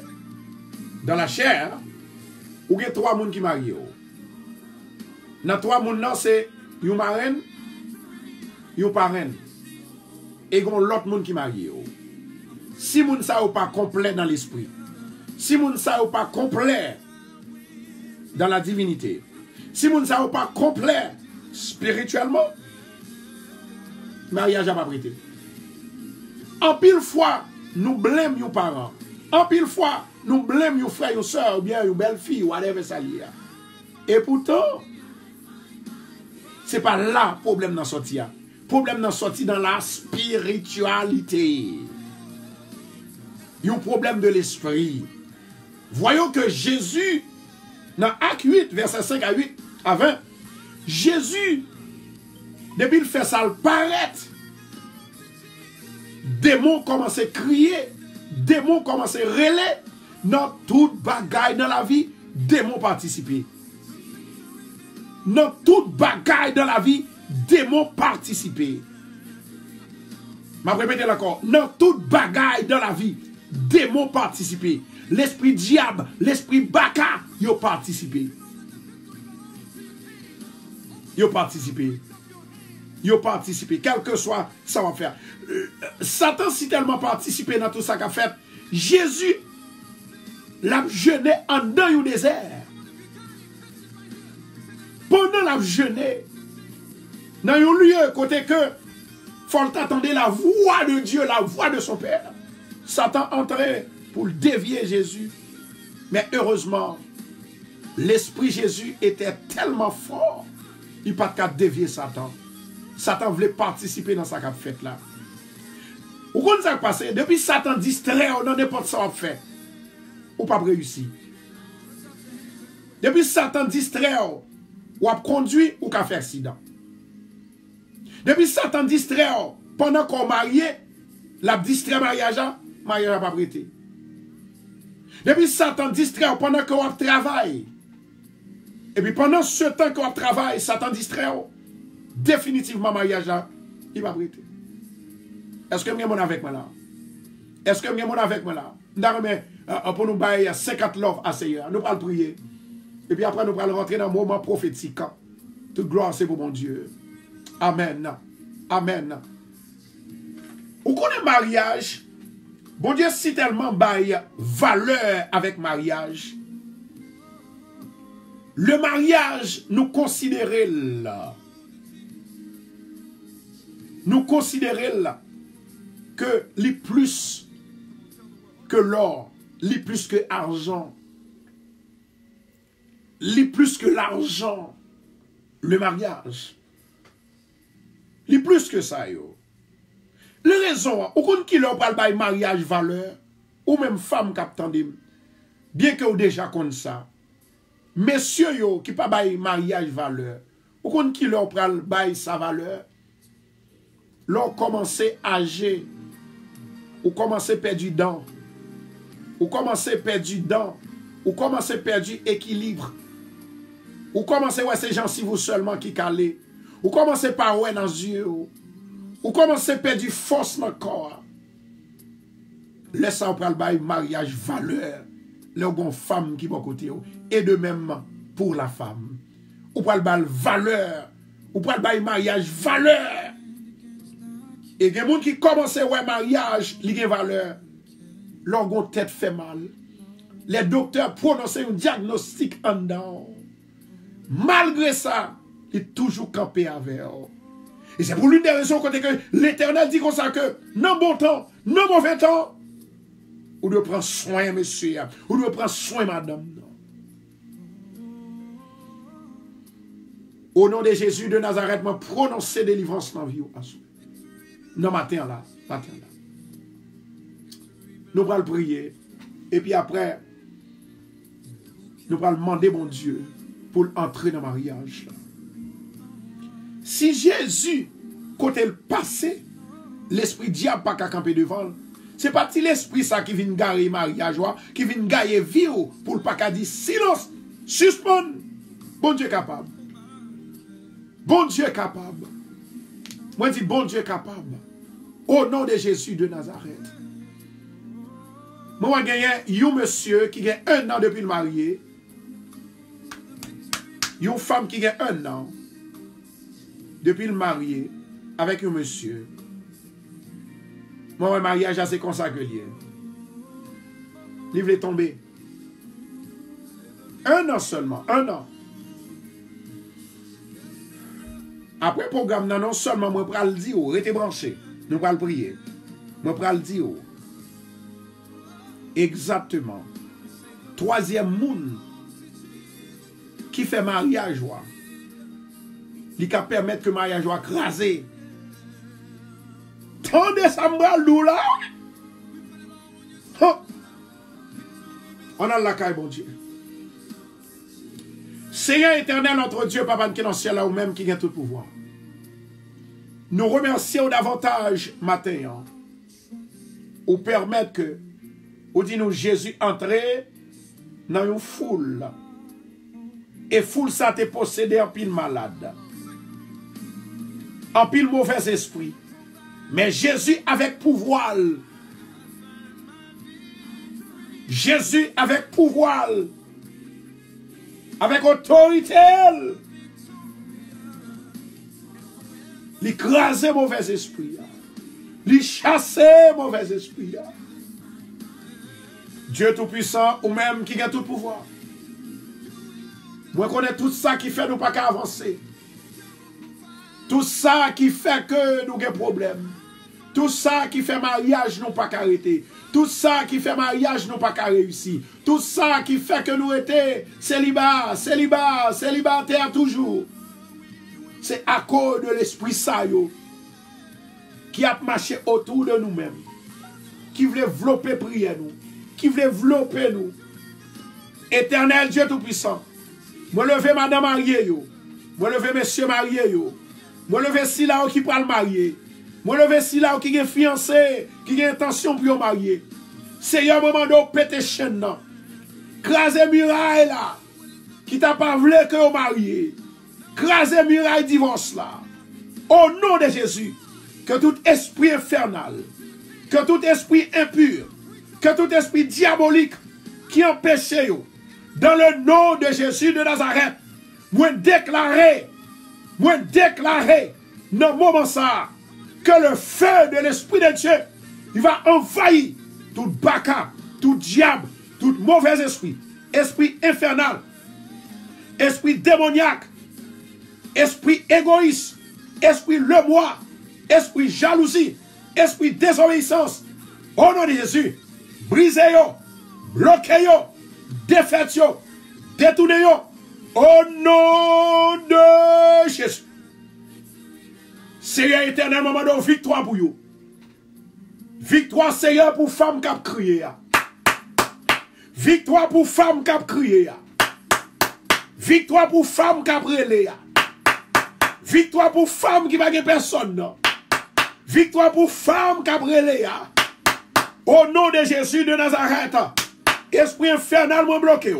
dans la chair, vous avez trois personnes qui sont mariés. Dans trois personnes, c'est une marraine, une parraine, et l'autre monde qui est marié. Si vous n'êtes pas complet dans l'esprit, si vous n'êtes pas complet dans la divinité, si vous n'êtes pas complet spirituellement, mariage n'a pas prêté. En pile fois, nous blâmons nos parents. En pile fois, nous blâmons nos frères, nos soeurs, ou bien nos belles-filles, ou whatever ça lié. Et pourtant, ce n'est pas là le problème dans sorti. Le problème dans sorti dans la spiritualité. Il y a un problème de l'esprit. Voyons que Jésus, dans Acte 8, verset 5 à 8 à 20, Jésus, depuis qu'il fait ça, le paraître, démons commencent à crier, démons commencent à relayer, Dans toute bagaille dans la vie, démon participer. Dans toute bagaille dans la vie, démon participer. Je vais répéter encore. Dans toute bagaille dans la vie, démon participer. L'esprit diable, l'esprit baka, yo participer. Yo participer. Yo participer. Quel que soit ça va faire. Satan si tellement participé dans tout ça qu'a fait. Jésus l'a jeûné en dans le désert. Pendant la jeûné, dans un lieu côté que faut attendre la voix de Dieu, la voix de son Père. Satan entrait pour dévier Jésus. Mais heureusement, l'esprit Jésus était tellement fort, il n'a pas qu'à dévier Satan. Satan voulait participer dans sa fête là. Vous comprenez ça qui passe? Depuis Satan distrait, on n'en n'importe ça fait. Ou pas réussi. Depuis Satan distrait, ou a conduit ou qu'a fait accident. Depuis Satan distrait, pendant qu'on marié, la distrait mariage n'a pas prêté. Depuis Satan distrait, pendant qu'on travaille. Et puis pendant ce temps qu'on travaille, Satan distrait, définitivement mariage il va prêter. Est-ce que vous êtes avec moi là? Est-ce que vous êtes avec moi là? Pour nous bailler 50 love à Seigneur. Nous allons prier. Et puis après, nous allons rentrer dans un moment prophétique. Toute gloire, c'est pour mon Dieu. Amen. Amen. Vous connaissez mariage? Bon Dieu, si tellement baille valeur avec mariage. Le mariage, nous considérons là. Nous considérons là que les plus que l'or, les plus que l'argent, les plus que l'argent, le mariage, les plus que ça yo. Les raisons, ou qu'on qui leur parle de mariage valeur, ou même femme qui attendent, bien que vous déjà comme ça, messieurs yo qui pas bail mariage valeur, ou qu'on qui leur parle de sa valeur, leur commencer à âger, ou commencer perdu dents, ou commencer perdu dents, ou commencer perdu équilibre, ou commencer ouais ces gens si vous seulement qui calez, ou commencer par ouais dans les yeux, ou commencer perdu force dans le corps. Laissez-en prendre le mariage valeur, les bonnes femmes qui vont côté, et de même pour la femme. Ou pour le valeur, ou pour le mariage valeur. Et il y a des gens qui commencent à mariage, il y a valeur. Leur tête fait mal. Les docteurs prononcent un diagnostic en dedans. Malgré ça, il est toujours campé avec eux. Et c'est pour l'une des raisons que l'Éternel dit comme ça que, non bon temps, non mauvais temps, ou de prendre soin, monsieur, ou de prendre soin, madame. Au nom de Jésus de Nazareth, moi prononcer délivrance dans la vie. Non, matin là. Nous allons prier. Et puis après, nous allons demander mon Dieu pour entrer dans le mariage. Si Jésus, côté le passé, l'esprit diable pas qu'à camper devant, c'est pas l'esprit ça qui vient garer le mariage, qui vient garer vie pour le pas qu'à dire silence, suspend. Bon Dieu capable. Bon Dieu capable. Moi je dis bon Dieu capable. Au nom de Jésus de Nazareth. Moi j'ai un monsieur qui a 1 an depuis le marié. Une femme qui a 1 an depuis le marié avec un monsieur. Moi un mariage assez consacré. Livre est tombé. 1 an seulement, 1 an. Après le programme, non seulement moi je vais le dire, restez branché. Nous allons prier. Moi je vais le dire. Exactement. 3e monde qui fait mariage, il peut permettre que le mariage soit crasé. Tendez ça m'bral là. On a la caille, bon Dieu. Seigneur éternel, notre Dieu, Papa qui est dans le ciel, là ou même qui a tout pouvoir. Nous remercions davantage matin. Ou permettre que Ou dit nous Jésus entré dans une foule. Et foule ça te possédé en pile malade. En pile mauvais esprit. Mais Jésus avec pouvoir. Jésus avec pouvoir. Avec autorité. Il écrasait mauvais esprit. Il chassait mauvais esprit. Dieu Tout-Puissant, ou même qui a tout pouvoir. Moi, je connais tout ça qui fait nous pas qu'à avancer. Tout ça qui fait que nous avons des problèmes. Tout ça qui fait mariage nous pas qu'à arrêter. Tout ça qui fait mariage nous pas qu'à réussir. Tout ça qui fait que nous étions célibataires toujours. C'est à cause de l'esprit saillot qui a marché autour de nous-mêmes. Qui voulait développer prière nous. Qui voulait développer nous. Éternel Dieu Tout-Puissant. Moi lever madame mariée yo. Moi lever monsieur marié yo. Moi lever si là qui pral marier. Moi lever si là qui est fiancé, qui a intention pour marier. C'est un moment de péter chaîne nan. Craser muraille là qui t'a pas voulu que vous mariez. Craser muraille divorce là. Au nom de Jésus, que tout esprit infernal, que tout esprit impur, que tout esprit diabolique qui empêche yo, dans le nom de Jésus de Nazareth, moi déclarer, dans le moment ça, que le feu de l'Esprit de Dieu, il va envahir tout baka, tout diable, tout mauvais esprit, esprit infernal, esprit démoniaque, esprit égoïste, esprit le moi, esprit jalousie, esprit désobéissance. Au nom de Jésus, brisez-yo, bloquez-yo, défaites-yo, détournez-yo. Au nom de Jésus. Seigneur éternel, moment de victoire pour vous. Victoire, Seigneur, pour femmes qui ont crié. Victoire pour femmes qui ont crié. Victoire pour femmes qui ont brûlé. Victoire pour femmes qui n'ont pas personne. Victoire pour femmes qui ont brûlé. Au nom de Jésus de Nazareth. Esprit infernal m'a bloqué.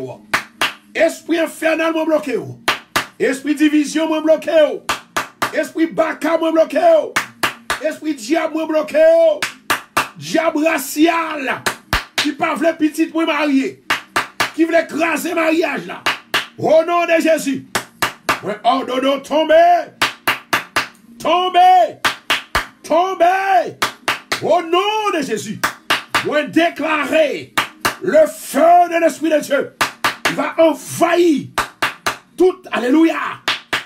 Esprit infernal m'a bloqué. Esprit division m'a bloqué. Esprit baka m'a bloqué. Esprit diable m'a bloqué. Diable racial. Qui pas voulait petite pour marier. Qui voulait écraser mariage là. Au nom de Jésus. Ordonne tomber. Tomber. Tomber. Au nom de Jésus. Moi déclarer le feu de l'Esprit de Dieu. Il va envahir toute, alléluia,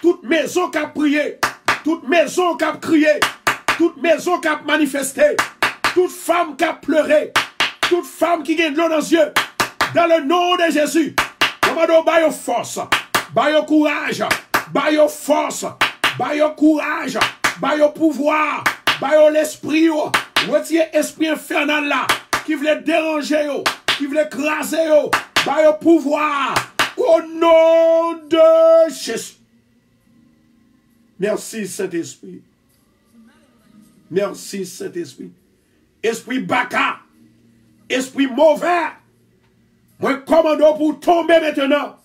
toute maison qui a prié, toute maison qui a crié, toute maison qui a manifesté, toute femme qui a pleuré, toute femme qui gagne de l'eau dans les yeux, dans le nom de Jésus. Commando, baille force, baille courage, baille force, baille courage, baille pouvoir, baille l'esprit, retirez esprit infernal là, qui voulait déranger, qui voulait écraser, baille pouvoir, au nom de Jésus. Merci Saint-Esprit. Merci Saint-Esprit. Esprit baka, esprit mauvais, moi commande pour tomber maintenant.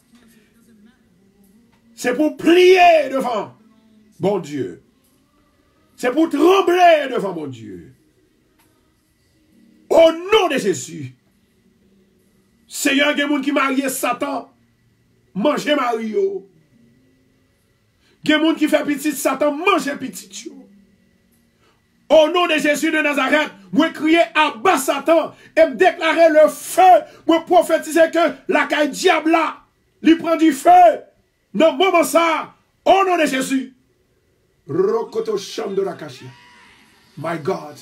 C'est pour plier devant bon Dieu. C'est pour trembler devant mon Dieu. Au nom de Jésus. Seigneur, il y a des gens qui marient Satan, manger Mario. Il y a des gens qui font petit Satan, manger petit. Au nom de Jésus de Nazareth, moi crier à bas Satan et me déclarer le feu, moi prophétiser que la caille diable là, lui prend du feu. Non, moment ça, au nom de Jésus. Rokoto cham de la cachia. My God.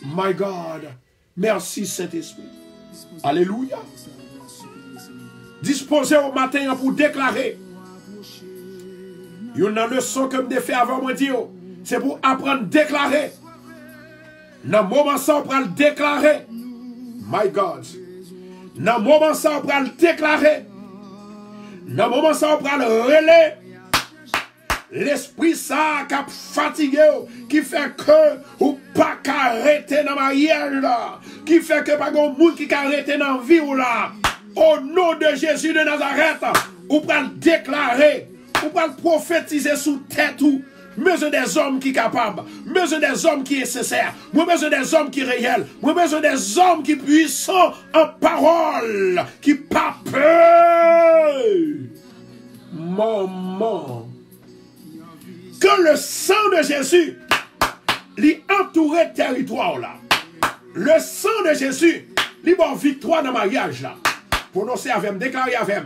My God. Merci Saint-Esprit. Alléluia. Disposez au matin pour déclarer. Il y a une leçon que je fais avant moi dire. C'est pour apprendre à déclarer. Dans le moment ça, on prend le déclarer. My God. Dans le moment ça, on prend le déclarer. Dans le moment ça, on prend le relais. L'esprit ça qui a fatigué, qui fait que vous pas qu'arrêter dans ma mariage là, qui fait que pas grand monde qui arrêter dans la vie ou là. Au nom de Jésus de Nazareth, ou pas le déclarer, ou pas le prophétiser sous tête ou besoin des hommes qui sont capables, besoin des hommes qui sont nécessaires, besoin des hommes qui sont réels, besoin des hommes qui puissants en parole, qui pas peur. Maman, que le sang de Jésus lui entoure le territoire là. Le sang de Jésus lui donne victoire dans le mariage là. Prononcer avec, déclarer avec.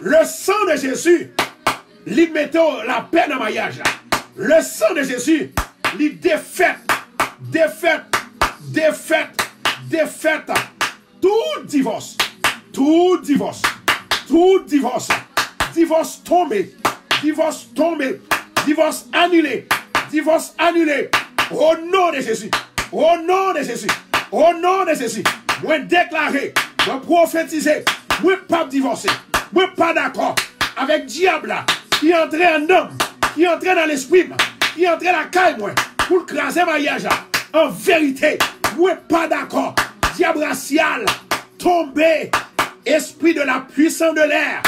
Le sang de Jésus lui met la paix dans le mariage là. Le sang de Jésus lui défaite tout divorce, divorce tombé, divorce annulé, au nom de Jésus, au nom de Jésus, au nom de Jésus, moi déclarer, moi prophétiser, moi pas divorcer, moi pas d'accord avec diable là, qui entre en homme, qui entre dans l'esprit, qui entre dans la caille moi, pour craser ma mariage là. En vérité, moi pas d'accord, diable racial, tombé, esprit de la puissance de l'air,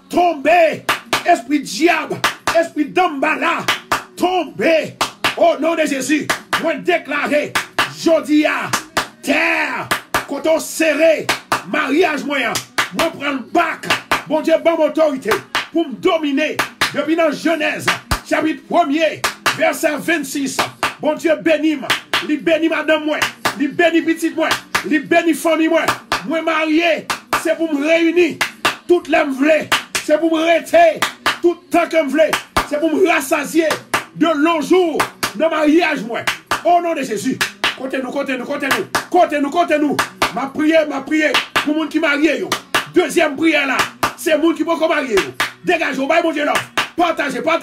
tombé, esprit diable, esprit d'ambala, tombé, au nom de Jésus, moi déclarer, jodia, terre, coton serré, mariage moyen, moi prends le bac, bon Dieu, bonne autorité, pour me dominer, depuis dans Genèse, chapitre 1er, verset 26, bon Dieu bénis-moi, li bénis madame moi, li bénis petite moi, li bénis famille moi, moi marié, c'est pour me réunir, toutes les m'vle, c'est pour me rester, tout le temps que m'vle, c'est pour me rassasier de longs jours dans le mariage moi, au nom de Jésus, comptez-nous, ma prière pour les gens qui marient, deuxième prière là, c'est les gens qui vont marier, dégagez, bye mon Dieu là, partagez la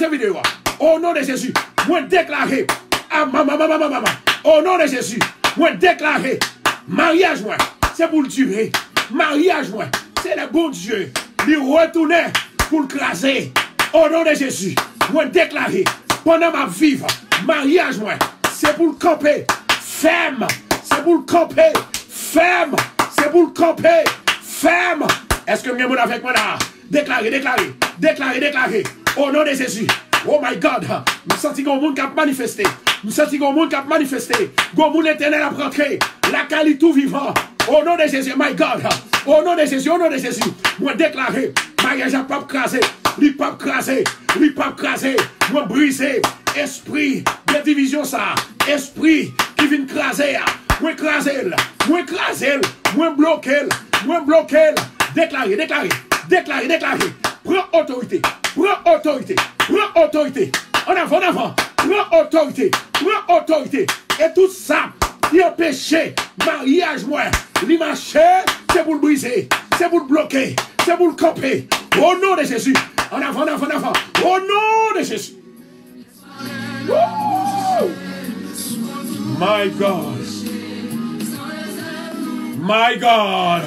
vidéo, au nom de Jésus, moi déclarer, au nom de Jésus, moi déclarer, mariage moi, c'est pour le durer, mariage moi, c'est le bon Dieu, lui retourner pour le craser, au nom de Jésus, moi déclarer, pendant ma vie, mariage moi, c'est pour le camper, ferme, c'est pour le camper, ferme, c'est pour le camper, ferme. Est-ce que vous avez avec moi là? Déclarez, au nom de Jésus. Oh my God, nous sentons que le monde qui a manifesté. Nous sentons que le monde qui a manifesté. Le monde éternel a rentré. La qualité tout vivant. Au nom de Jésus, my God. Au nom de Jésus, moi déclarer. Mariage n'a pas crasé. Lui pas crasé. Moi brisé. Esprit de division ça. Esprit qui vient craser. Moi craser. Moi bloquer. Déclarer. Prends autorité. En avant. Prends autorité. Et tout ça qui empêche mariage moi. Li marcher, c'est pour le briser. C'est pour le bloquer. C'est pour le camper. Au nom de Jésus. En avant. Au nom de Jésus. Woo! My God.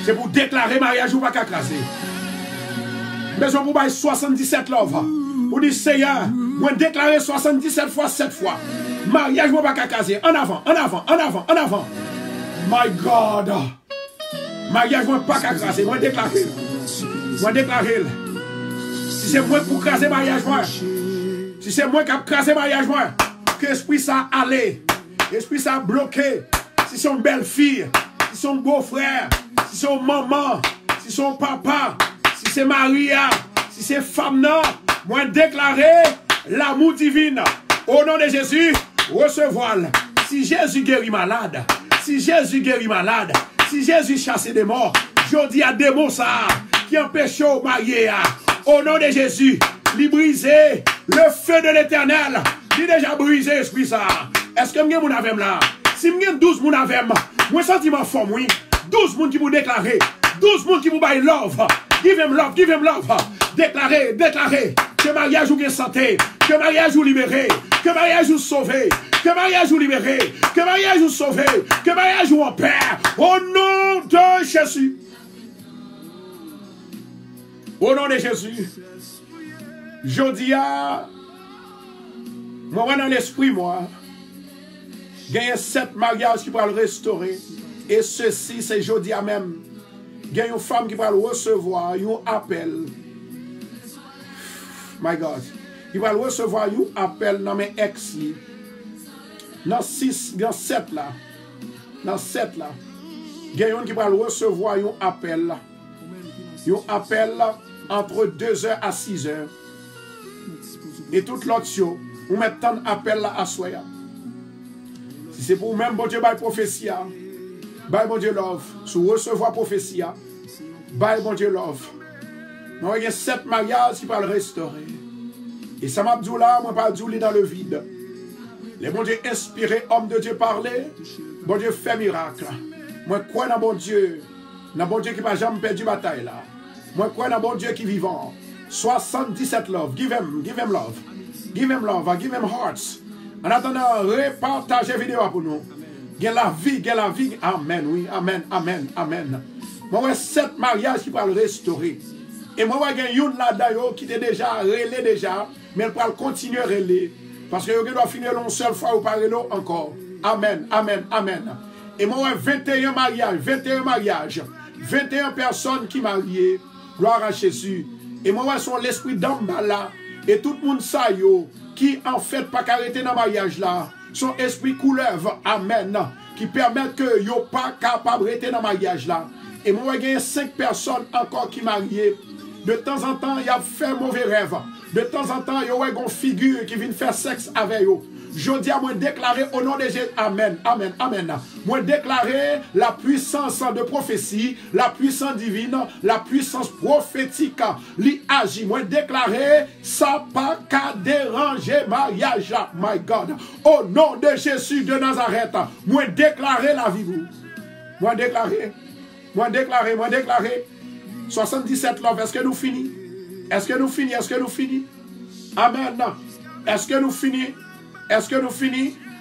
C'est pour déclarer mariage ou pas qu'à craser. Besoin pour bailler 77 love. Pour dire Seigneur, moi déclarer 77 fois 7 fois. Mariage ou pas qu'à craser. En avant. My God. Mariage ou pas qu'à craser. Moi déclarer. Si c'est moi pour craser mariage moi. Si c'est moi qui a crasé mariage moi. Que l'esprit ça allait. L'esprit ça bloqué. Si c'est une belle fille. Si c'est un beau frère. Si c'est une maman. Si c'est un papa. Si c'est Maria. Si c'est femme non. Moi déclarer l'amour divin. Au nom de Jésus. Recevoir. Si Jésus guérit malade. Si Jésus chasse des morts. Je dis à démon ça. Qui empêche au marié. Au nom de Jésus. Li briser le feu de l'éternel. Li déjà brisé esprit ça. Est-ce que m'gen moun avem là? Si m'gen 12 moun avem, moi sentiment fort oui. 12 moun qui vous déclarer. 12 moun qui vous bail love. Give him love. Déclarer. Que mariage ou bien santé. Que mariage ou libéré. Que mariage ou sauvé. Que mariage ou libéré. Que mariage ou sauvé. Que mariage ou en paix. Au nom de Jésus. Au nom de Jésus. Jodia, Moi, dans l'esprit, moi, il y a 7 mariages qui vont le restaurer. Et ceci, c'est jeudi à même. Il y a une femme qui va recevoir un appel. My God. Il va recevoir un appel dans mes ex. Dans 6, dans 7 là. Dans 7 là. Il y a un qui va recevoir un appel là. Un appel là, entre 2h à 6h. Et toute l'autre chose, on met tant d'appels là à soi. Si c'est pour même bon Dieu, by prophétie, by bon Dieu love, sous recevoir prophétie, by bon Dieu love. Moi, il y a 7 mariages qui peuvent le restaurer. Et ça m'a dit là, moi, pas dit dans le vide. Les bon Dieu inspiré, homme de Dieu parler, bon Dieu fait miracle. Moi, crois dans bon Dieu qui n'a jamais perdu bataille là. Moi, crois dans bon Dieu qui est vivant. 77 love, give him love. Give him love, give him hearts. En attendant, repartagez vidéo pour nous. Get la vie. Amen, oui, amen, amen, amen. Moi, j'ai 7 mariages qui peuvent le restaurer. Et moi, j'ai une là-dedans qui était déjà relé déjà, mais elle peut continuer à reler. Parce que je dois finir une seule fois ou pas reler encore. Amen, amen, amen. Et moi, j'ai 21 mariages, 21 personnes qui marient. Gloire à Jésus. Et moi, j'ai son l'esprit d'en bas là. Et tout le monde ça yo, qui en fait pas arrêter dans le mariage là, son esprit coulève, amen, qui permet que yo pas capable d'arrêter dans le mariage là. Et moi, j'ai 5 personnes encore qui marient. De temps en temps, il a fait mauvais rêve. De temps en temps, il y a une figure qui vient faire sexe avec eux. Je dis à moi déclarer au nom de Jésus, amen, amen, amen. Moi déclarer la puissance de prophétie, la puissance divine, la puissance prophétique, li agit. Moi déclarer ça pas qu'à déranger mariage, my God. Au nom de Jésus de Nazareth, moi déclarer la vie vous. Moi déclarer. 77 love, est-ce que nous finissons? Est-ce que nous finissons? Amen. Est-ce que nous finissons?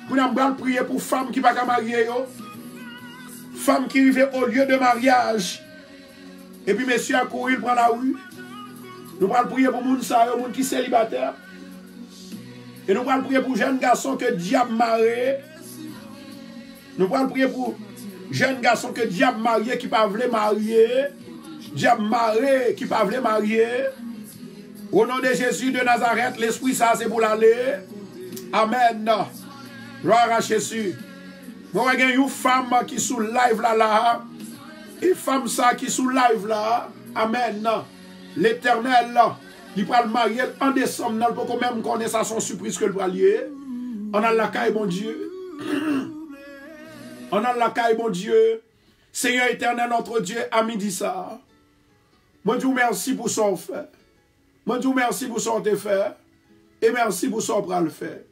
Pour nous prier pour femmes qui ne sont pas mariées. Femmes qui arrivent au lieu de mariage. Et puis, monsieur a couru, il prend la rue. Nous allons prier pour les gens qui sont célibataires. Et nous allons prier pour les jeunes garçons que diable marié. Nous allons prier pour les jeunes garçons que diable marié qui ne peuvent pas marier. Diable marié qui ne peuvent pas marier. Au nom de Jésus de Nazareth, l'esprit ça c'est pour l'aller. Amen. Gloire à Jésus. Moi, il y a une femme qui est sous live là. Et femme ça qui est sous live là. Amen. L'Éternel, il va le marier en décembre. Pour qu'on même connaisse à son surprise que le bralier. On a la caille, mon Dieu. On a la caille, mon Dieu. Seigneur éternel, notre Dieu, a midi ça. Moi, je vous remercie pour son fait. Moi, je vous remercie pour son fait. Et merci pour son bras le fait.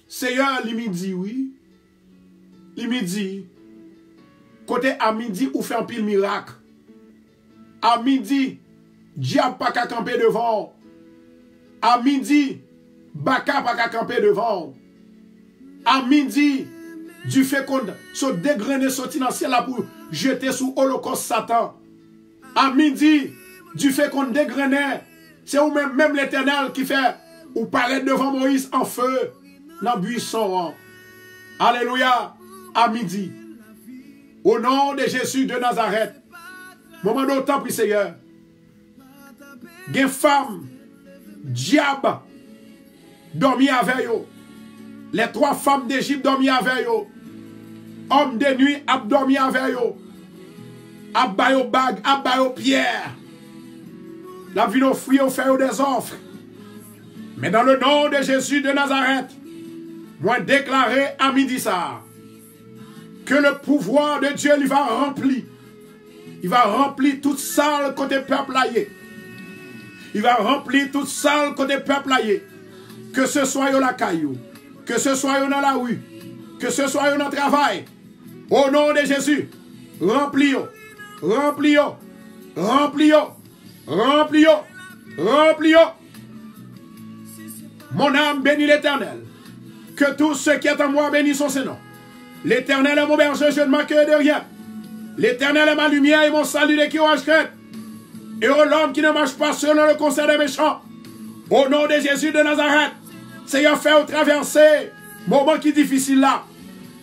Seigneur, il me dit oui. Il me dit, côté à midi, ou fait un pile miracle. À midi, diable pas qu'à camper devant. À midi, baka pas qu'à camper devant. À midi, du fait qu'on se dégraine sorti dans le ciel là pour jeter sous holocauste Satan. À midi, du fait qu'on dégraine, c'est ou même l'Éternel qui fait ou paraître devant Moïse en feu dans le buisson. Alléluia. À midi. Au nom de Jésus de Nazareth. Moment d'autant, puis Seigneur. Des femmes, diable, dormi avec eux. Les 3 femmes d'Égypte dormi avec eux. Hommes de nuit, a dormi avec eux. A baillé bague, a baillé pierre. La vie offrir, faire des offres. Mais dans le nom de Jésus de Nazareth, moi déclarer à midi ça, que le pouvoir de Dieu lui va remplir. Il va remplir toute salle côté peuple aillé. Il va remplir toute salle côté peuple aillé. Que ce soit dans la caillou, que ce soit dans la rue, que ce soit dans le travail. Au nom de Jésus, remplis, remplis, remplis, remplis, remplis. Mon âme bénit l'Éternel. Que tout ce qui est en moi bénisse son Seigneur. L'Éternel est mon berger, je ne manquerai de rien. L'Éternel est ma lumière et mon salut de qui orange crainte. Et au l'homme qui ne marche pas selon le conseil des méchants. Au nom de Jésus de Nazareth, Seigneur, fais traverser moment qui difficile là.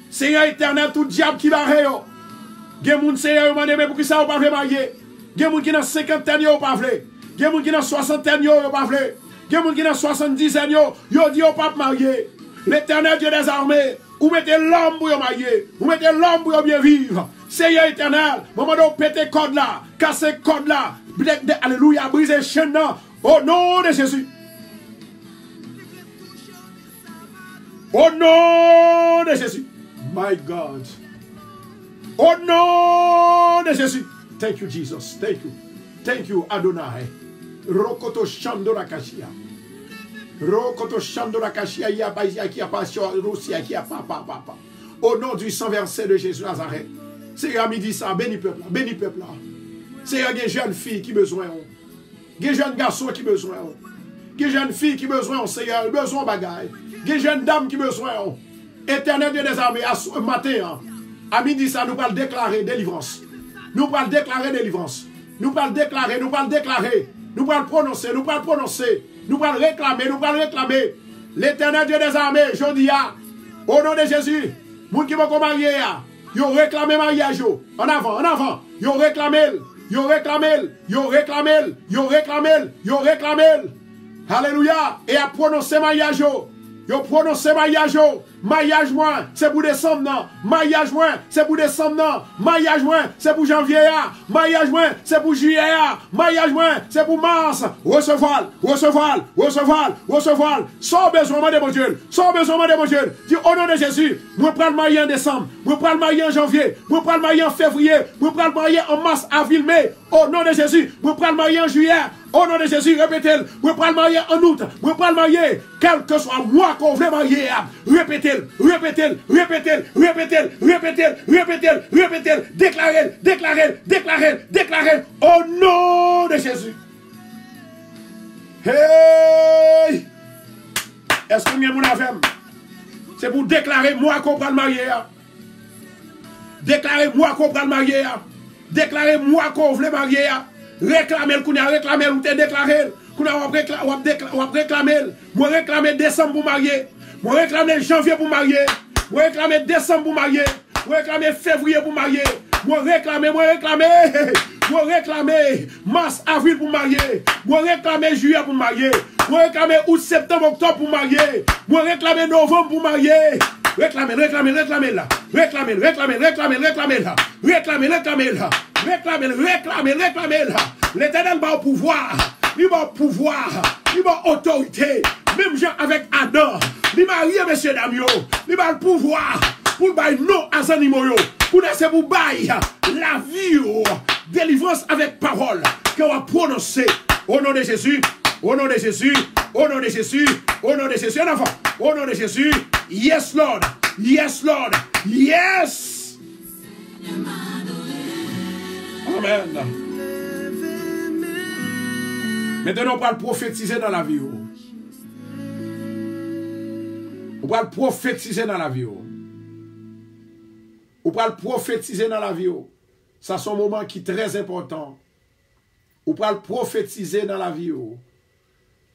Seigneur éternel, tout diable qui va réo. Gen moun Seigneur, m'a demandé pour qui ça ou pas marier. Gen moun qui dans 50 ans ou pas vle. Gen moun qui dans 60 ans ou pas vle. Gen moun qui dans 70 ans yo dit ou pas marier. L'éternel Dieu des armées, ou mettez l'homme pour marier, ou mettez l'homme pour bien vivre. Seigneur éternel, moment de péter code là, casser code là, alléluia, briser chaîne là, au nom de Jésus. Au nom de Jésus. My God. Au nom de Jésus. Thank you, Jesus. Thank you. Thank you, Adonai. Rokoto Shandora Kashia. Rokoto Shandora Kashia. Au nom du sang versé de Jésus Nazareth. Seigneur, midi ça. Béni peuple là. Béni peuple là. Seigneur, il y a des jeunes filles qui besoin. Il y a des jeunes garçons qui besoin. Il y a des jeunes filles qui besoin. Seigneur, besoin de bagaille. Il y a des jeunes dames qui besoin. Éternel Dieu des armées, à matin, à midi, ça nous parle déclarer délivrance. Nous parle déclarer délivrance. Nous parle déclarer, nous parle déclarer. Nous parle prononcer, nous parle prononcer. Nous parle réclamer, nous parle réclamer. L'éternel Dieu des armées, je dis, au nom de Jésus, les gens qui vont marier, ils ont réclamé mariage. En avant, en avant. Ils ont réclamé, ils ont réclamé, ils ont réclamé, ils ont réclamé, ils ont réclamé. Alléluia. Et à prononcer mariage. Yo prononcé mariage. Mariage moins, c'est pour décembre non. Mariage moins, c'est pour décembre non. Mariage moins, c'est pour janvier. Mariage moins, c'est pour juillet. Mariage moins, c'est pour mars. Recevoir, recevoir, recevoir, recevoir. Sans besoin de mon Dieu. Sans besoin de mon Dieu. Dis au nom de Jésus, moi prends le mariage en décembre. Moi prends le mariage en janvier. Moi prends le mariage en février. Moi prends le mariage en mars, avril, mai. Au nom de Jésus, moi prends le mariage en juillet. Au nom de Jésus, répétez-le. Moi prends le mariage en août. Moi prends le mariage, quel que soit moi qu'on veut marier. Répétez-le, répétez-le, répétez-le, répétez-le, répétez-le, répétez-le, répétez-le, déclarez-le, déclarez-le, déclarez-le, déclarez-le. Au nom de Jésus. Hey! Est-ce que vous avez mon affaire? C'est pour déclarer moi qu'on prend le mariage. Déclarez moi qu'on prend le mariage. Déclarez moi qu'on veut marier. Réclamez qu'on a réclamé ou te déclaré. Qu'on a réclamé. Moi réclamer décembre pour marier. Moi réclamer janvier pour marier. Moi réclamer décembre pour marier. Moi réclamer février pour marier. Moi réclamer. Moi réclamer mars, avril pour marier. Moi réclamer juillet pour marier. Moi réclamer août, septembre, octobre pour marier. Moi réclamer novembre pour marier. Réclamez là. Réclamez là. Réclamez là. L'Éternel va au pouvoir. Il va au pouvoir. Il va autorité. Même gens avec Adam. Il va rien, messieurs dames. Il va le pouvoir. Pour bailler non à animaux. Pour laisser pour bailler la vie. Délivrance avec parole. Qu'on va prononcer. Au nom de Jésus. Au nom de Jésus. Au nom de Jésus. Au nom de Jésus. En avant. Au nom de Jésus. Yes, Lord. Yes, Lord. Yes. Amen. Maintenant, on va le prophétiser dans la vie. On va le prophétiser dans la vie. On va le prophétiser dans la vie. Ça, c'est un moment qui est très important. On va le prophétiser dans la vie.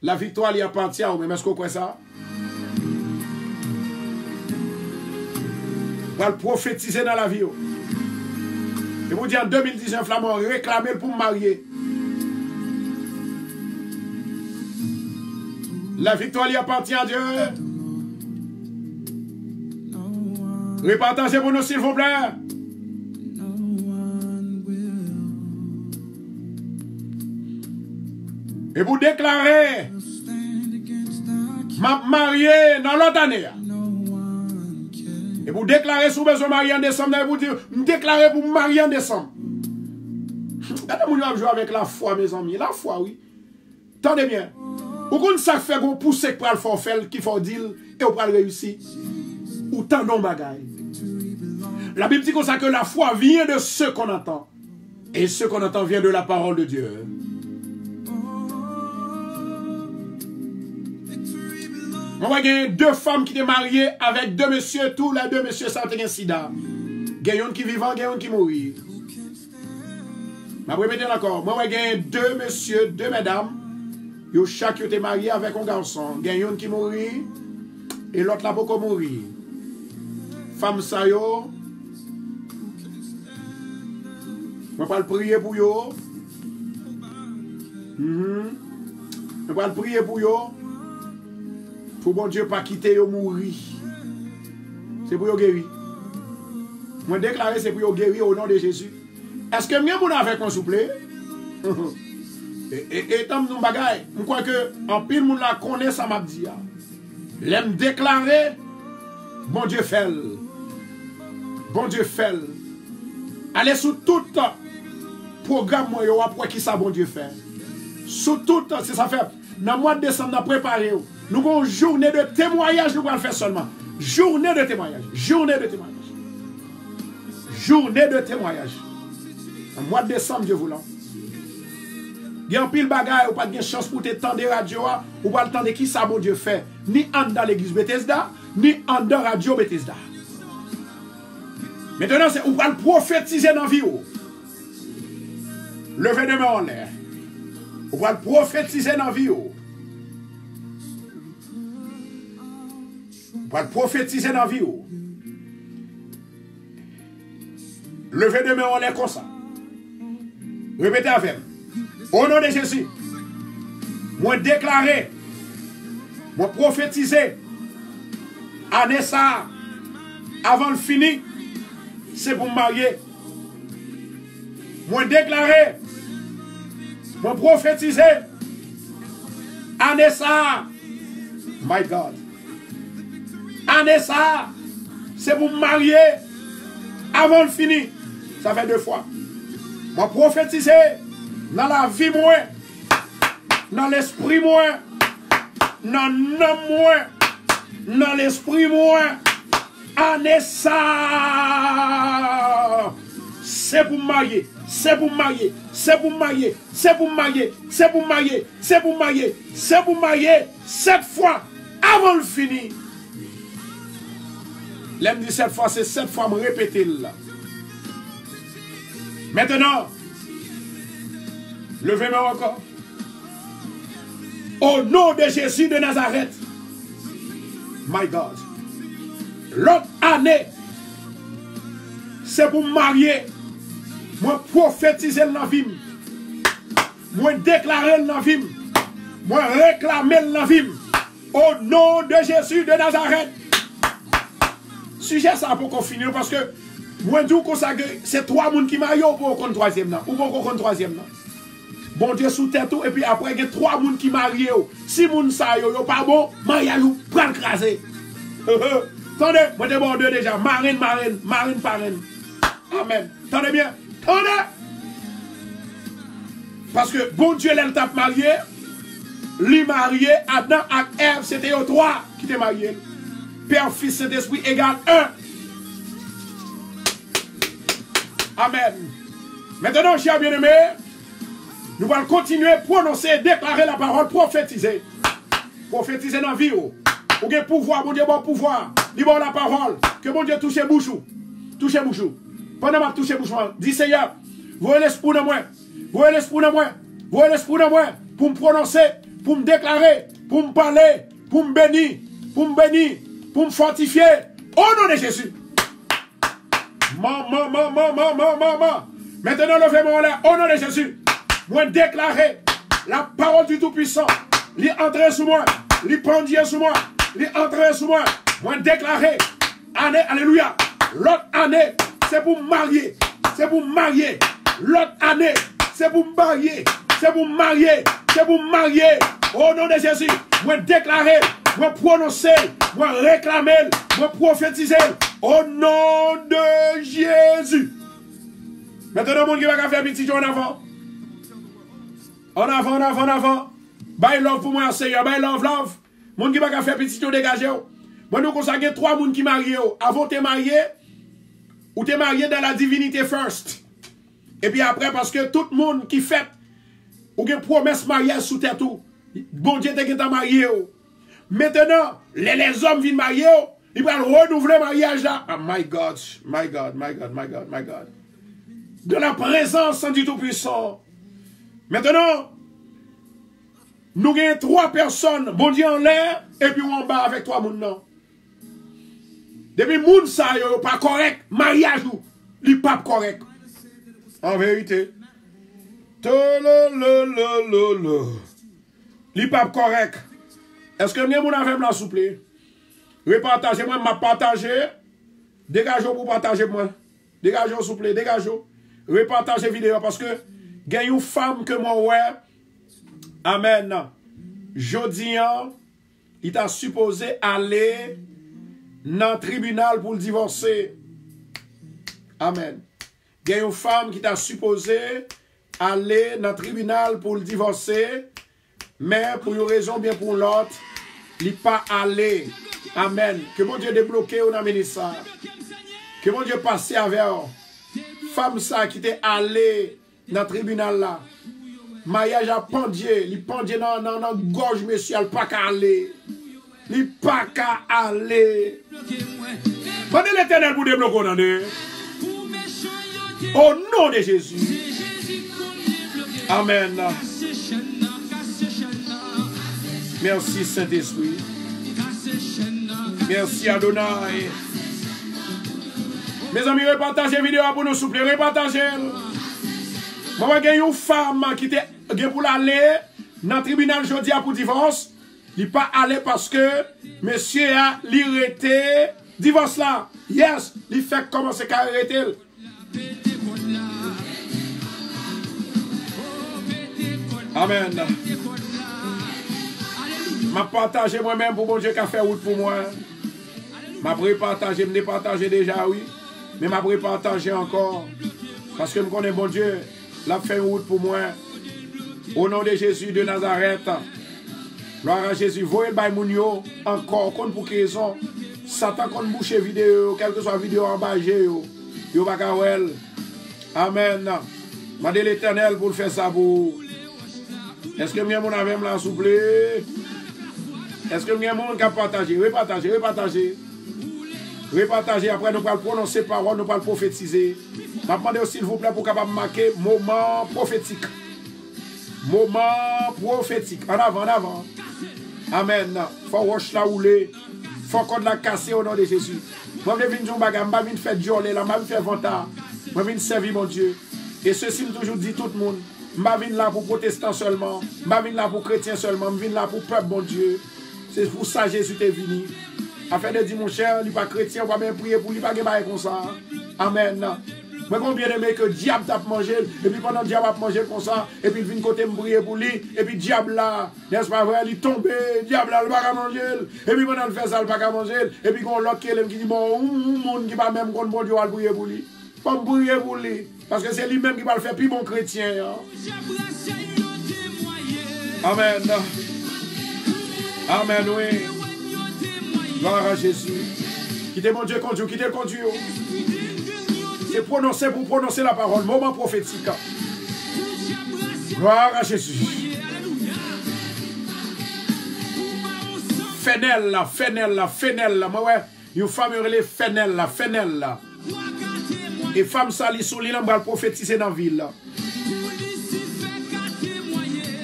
La victoire, il appartient à vous. Mais est-ce que vous croyez ça? On va le prophétiser dans la vie. Et vous dire en 2019, là, on réclamé pour me marier. La victoire lui appartient à Dieu. Repartagez pour nous, s'il vous plaît. Et vous déclarez, m'a marié dans l'autre année. Et vous déclarez sous besoin de marier en décembre. Et vous dites, déclarez pour me marier en décembre. Regardez-moi, nous jouer avec la foi, mes amis. La foi, oui. Tendez bien. Vous connaissez ça fait qu'on pousse pour le faire, qu'il faut dire, et on va réussir. Ou tant non bagaille. La Bible dit comme ça que la foi vient de ce qu'on entend. Et ce qu'on entend vient de la parole de Dieu. On va gagner deux femmes qui étaient mariées avec deux messieurs, tous les deux messieurs ça ont un sida. Gagnons qui vivant, gagnons qui mourir. Je vais répéter encore. Moi, je vais gagner deux messieurs, deux mesdames. Yo chaque yo te marié avec un garçon. Gen yon qui mourit et l'autre là pas mourir. Femme sa yo. On va prier pour yo. On va prier pour yo. Pour bon Dieu pas quitter yo mourir. C'est pour yo guérir. Moi déclarer c'est pour yo guérir au nom de Jésus. Est-ce que mieux mon avec on souple? Et tant nous bagaille, je crois que en pile moun la connaît ça m'a dit. L'aime déclarer bon Dieu fait. Bon Dieu fait. Allez sous tout programme moi yo après qui ça bon Dieu fait. Sous tout c'est ça fait dans le mois de décembre nous préparer. Nous avons une journée de témoignage nous allons faire seulement. Journée de témoignage. Journée de témoignage. Journée de témoignage. En mois de décembre, Dieu voulant. Il y a un pile bagaille, ou pas de chance pour te tendre radio, ou pas le temps de qui ça bon Dieu fait, ni en dans l'église Bethesda, ni en dans radio Bethesda. Maintenant, c'est ou pas le prophétiser dans la vie. Levez les mains en l'air. Ou pas le prophétiser dans la vie. Ou pas le prophétiser dans la vie. Levez les mains en l'air comme ça. Répétez avec moi. Au nom de Jésus, moi déclarer, moi prophétiser, année ça, avant le fini, c'est pour me marier. Moi déclarer, moi prophétiser, année ça, my God, année ça, c'est pour me marier, avant le fini. Ça fait 2 fois. Moi prophétiser, dans la vie moi, dans l'esprit moi, dans l'âme moi, dans l'esprit moi, année ça, c'est pour marier, c'est pour marier, c'est pour marier, c'est pour marier, c'est pour marier, c'est pour marier, c'est pour marier 7 fois avant le fini. L'aime dit 7 fois, c'est 7 fois me répéter là. Maintenant, levez-moi encore. Au nom de Jésus de Nazareth. My God. L'autre année, c'est pour me marier. Moi prophétiser la vie. Moi déclarer la vie. Moi réclamer la vie. Au nom de Jésus de Nazareth. Sujet ça pour qu'on finisse parce que moi dis que c'est 3 personnes qui marient pour qu'on 3e nan. Ou pour qu'on 3e nan. Bon Dieu sous tête tout et puis après il y a 3 personnes qui marient. Si moun sa yo pas bon, mariage ou prend craser. Attendez, moi te bon Dieu déjà, marine parraine. Amen. Attendez bien. Attendez. Parce que bon Dieu elle t'a marié, lui marié, Adam et Ève, c'était eux 3 qui étaient mariés. Père, Fils, Saint-Esprit égale 1. Amen. Maintenant, chers bien-aimés, nous allons continuer à prononcer, déclarer la parole, prophétiser. Prophétiser dans la vie. Ou bien pouvoir, bon Dieu, bon pouvoir. Dis bon la parole. Que bon Dieu touche bouchou. Touche bouchou. Pendant que je touche bouchou, dis Seigneur, voyez l'esprit dans moi. Voyez l'esprit dans moi. Voyez l'esprit dans moi. Pour me prononcer, pour me déclarer, pour me parler, pour me bénir, pour me fortifier. Au nom de Jésus. Maman. Maintenant, levez-moi là. Au nom de Jésus. Moi déclarer la parole du Tout-Puissant. Lui entrer sous moi. Lui prendre sous moi. Lui entrer sous moi. Moi déclarer. Année, alléluia. L'autre année, c'est pour me marier. C'est pour me marier. L'autre année, c'est pour me marier. C'est pour me marier. C'est pour me marier. Au nom de Jésus. Moi déclarer. Moi prononcer. Moi réclamer. Moi prophétiser. Au nom de Jésus. Maintenant, mon qui va faire petit en avant. En avant. Bye love pour moi, Seigneur. Bye love. Mon qui va faire petit dégagé. Moi, nous consacrons 3 personnes qui marient. Avant de te marier, ou te marier dans la divinité first. Et puis après, parce que tout le monde qui fait, ou qui promesse mariage sous tête tout, bon Dieu te marié. Maintenant, les hommes viennent marier. Ils vont renouveler le mariage là. Oh my God. De la présence du Tout-Puissant. Maintenant, nous avons 3 personnes, bon Dieu en l'air, et puis en bas avec 3 moun non. Depuis moun sa yo pas correct, mariage ou, li pas correct. En vérité. Li pas correct. Est-ce que vous avez la souple? Repartagez moi, m'a partagé. Dégagez pour partager moi. Dégagez s'il vous plaît, dégagez. Repartagez vidéo parce que il y a une femme que moi ouais. Amen. Jodi, il t'a supposé aller dans le tribunal pour le divorcer. Amen. Il y a une femme qui t'a supposé aller dans le tribunal pour le divorcer, mais pour une raison bien pour l'autre, il n'est pas allé. Amen. Que mon Dieu débloque au ministère. Que mon Dieu passe avec elle. Femme ça qui était allée dans le tribunal là. Mariage a pendier. Il pendier dans la gorge, monsieur. Il pas qu'à aller. Il pas qu'à aller. Pendez l'Éternel pour débloquer. Au nom de Jésus. Amen. Merci Saint-Esprit. Merci Adonai. Mes amis, repartagez la vidéo pour nous souple. Repartagez. Moi, j'ai une femme qui était pour aller dans le tribunal aujourd'hui pour divorce. Il n'est pas allé parce que monsieur a l'arrêté divorce là. Yes, il fait commencer à arrêter. Amen. Je partage moi-même pour mon Dieu qui a fait route pour moi. Je partager, je partager déjà, oui. Mais je partager encore. Parce que je connais mon Dieu. La fait route pour moi. Au nom de Jésus de Nazareth. Gloire à Jésus. Voyez le baïmounio encore. Contre pour qui raison. Satan contre bouche vidéo. Quelle que soit vidéo en bas. Yo bakawel. Amen. Mandez l'Éternel pour faire ça pour. Est-ce que mon avez là, s'il vous plaît? Est-ce que mon qui a partagé? Repartagez, repartagez. Repartagez. Après, nous allons prononcer parole, nous allons prophétiser. Je demande s'il vous plaît pour capable marquer moment prophétique. Moment prophétique. En avant, en avant. Amen. Faut roche la rouler. Faut qu'on la casser au nom de Jésus. Moi, je viens de bagage, je viens faire journée, je viens faire vantard. Je viens servir mon Dieu. Et ceci me toujours dit tout le monde. Je viens là pour protestants seulement. Je viens là pour chrétiens seulement. Je viens là pour peuple, mon Dieu. C'est pour ça que Jésus est venu. Afin de dire, mon cher, il n'est pas chrétien, on va bien prier pour lui, pas comme ça. Amen. Moi, je bien aimé que le diable t'a mangé, et puis pendant que le diable a mangé comme ça, et puis il vient côté me prier pour lui, et puis le diable là, n'est-ce pas vrai, il est tombé, le diable là, il va pas manger, et puis pendant qu'il fait ça, il va pas manger, et puis quand l'autre qui dit, bon, monde qui va même contre mon Dieu, va prier pour lui. Pas me prier pour lui, parce que c'est lui-même qui va le faire, puis bon chrétien. Hein. Amen. Amen, oui. Gloire à Jésus. Quittez mon Dieu conduit, quittez le conduit. C'est prononcer pour prononcer la parole. Moment prophétique. Gloire à Jésus. Fenel là, Fenel là, Fenel là. Moi, ouais, une femme relève Fenel là, Fenel là. Et femme sali sous l'île, on va prophétiser dans la ville là.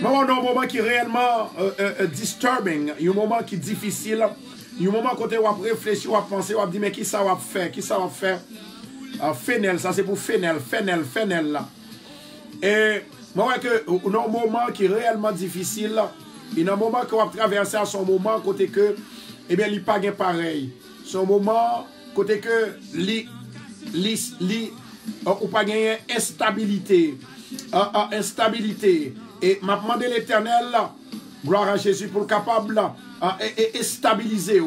Moi, on a un moment qui est réellement disturbing, un moment qui est difficile. Il y a un moment côté où on réfléchit, on penser, on dit mais qui ça va faire, qui ça va faire. Fenel, ça c'est pour Fenel, Fenel, Fenel là. Et moi que un moment qui est réellement difficile, il y a un moment qu'on va traverser à son moment côté que eh bien il pas gain pareil. Son moment côté que ou pas gagner instabilité, instabilité. Et m'a demandé l'Éternel gloire à Jésus pour le capable et stabiliser.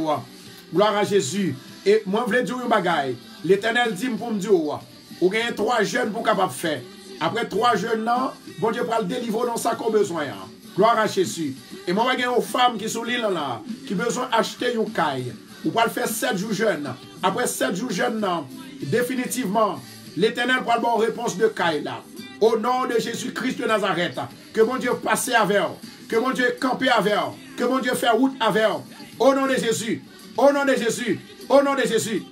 Gloire à Jésus. Et moi, je voulais dire un bagage. L'Éternel dit pour me dire, vous gagnez 3 jeunes pour capable faire. Après 3 jeunes, bon Dieu va le délivrer dans ça qu'on a besoin. Gloire à Jésus. Et moi, je gagne une femme qui est sur l'île là, qui a besoin d'acheter une caille. Vous pouvez le faire 7 jours jeunes. Après 7 jours jeunes, définitivement, l'Éternel va avoir une réponse de caille là. Au nom de Jésus-Christ de Nazareth, que mon Dieu passe avec eux, que mon Dieu campe avec eux, que mon Dieu fait route avec eux. Au nom de Jésus, au nom de Jésus, au nom de Jésus.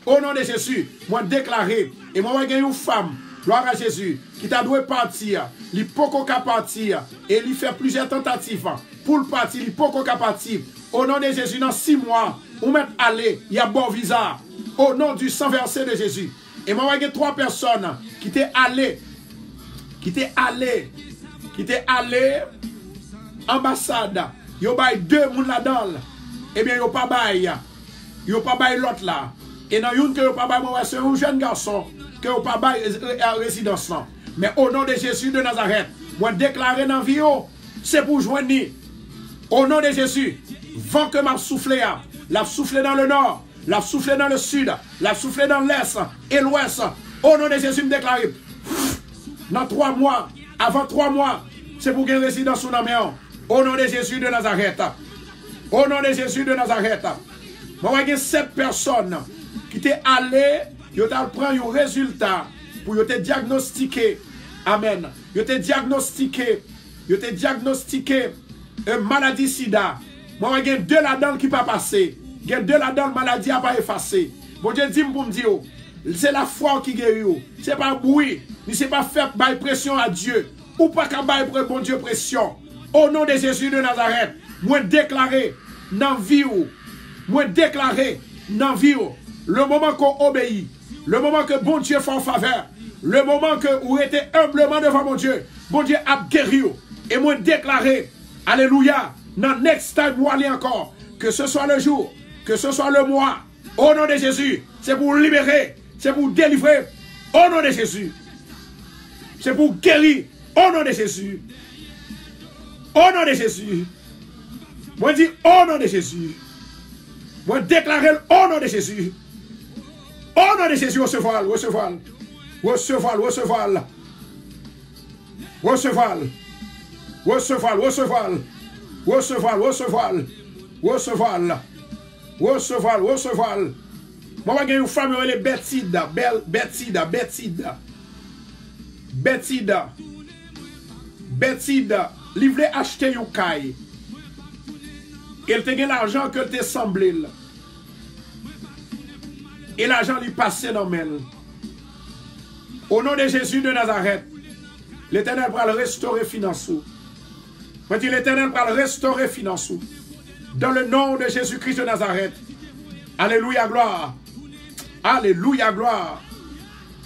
Au nom de Jésus, moi déclaré, et moi j'ai une femme gloire à Jésus, qui t'a dû partir, il peut qu'à partir, et il fait plusieurs tentatives pour le partir, il peut qu'à partir. Au nom de Jésus, dans 6 mois, ou même aller, il y a bon visa. Au nom du sang versé de Jésus. Et moi, il y a 3 personnes qui étaient allées, ambassade, il y a 2 personnes là-dedans, eh bien, il n'y a pas bail l'autre là. Et dans une que pas bail, c'est un jeune garçon que pas bail résidence là. Mais au nom de Jésus de Nazareth, moi déclarer dans vie, c'est pour joindre. Au nom de Jésus, vent que m'a soufflé, l'a soufflé dans le nord, l'a soufflé dans le sud, l'a soufflé dans l'est et l'ouest. Au nom de Jésus, me déclarer. Dans 3 mois, avant 3 mois, c'est pour une résidence sous la maison. Au nom de Jésus de Nazareth. Au nom de Jésus de Nazareth. Moi, il y a 7 personnes qui étaient allées, ils ont pris un résultat pour te diagnostiquer. Amen. Ils ont diagnostiqué une maladie sida. Moi, il y a 2 là-dedans qui ne pas passer. Il y a 2 là-dedans, la maladie n'a pas effacé. Bon Dieu dit pour me dire, c'est la foi qui guérit. Ce n'est pas bruit. Ce n'est pas faire pression à Dieu. Ou pas qu'à bailler bon Dieu pression. Au nom de Jésus de Nazareth, moi déclarer dans vie, moi déclarer dans vie, le moment qu'on obéit, le moment que bon Dieu fait en faveur, le moment que vous êtes humblement devant mon Dieu a guéri. Et moi déclarer, alléluia, dans next time, moi aller encore, que ce soit le jour, que ce soit le mois, au nom de Jésus, c'est pour libérer, c'est pour délivrer, au nom de Jésus. C'est pour guérir, au nom de Jésus. Au nom de Jésus. Moi dis au nom de Jésus. Moi déclarer au nom de Jésus. Au nom de Jésus, recevoir. Recevoir. Recevoir. Recevoir. Recevoir. Recevoir. Recevoir. Recevoir. Recevoir. Recevoir. Recevoir. Recevoir. Moi, je vais une femme qui est Bethsida. Bethsida. Bethsida. Bethsida. Bethsida. Il voulait acheter une caille. Il te gagne l'argent que tu semblé. Et l'argent lui passait dans le. Au nom de Jésus de Nazareth, l'Éternel va le restaurer financièrement. Je dis l'Éternel va le restaurer financièrement. Dans le nom de Jésus-Christ de Nazareth. Alléluia, gloire. Alléluia, gloire.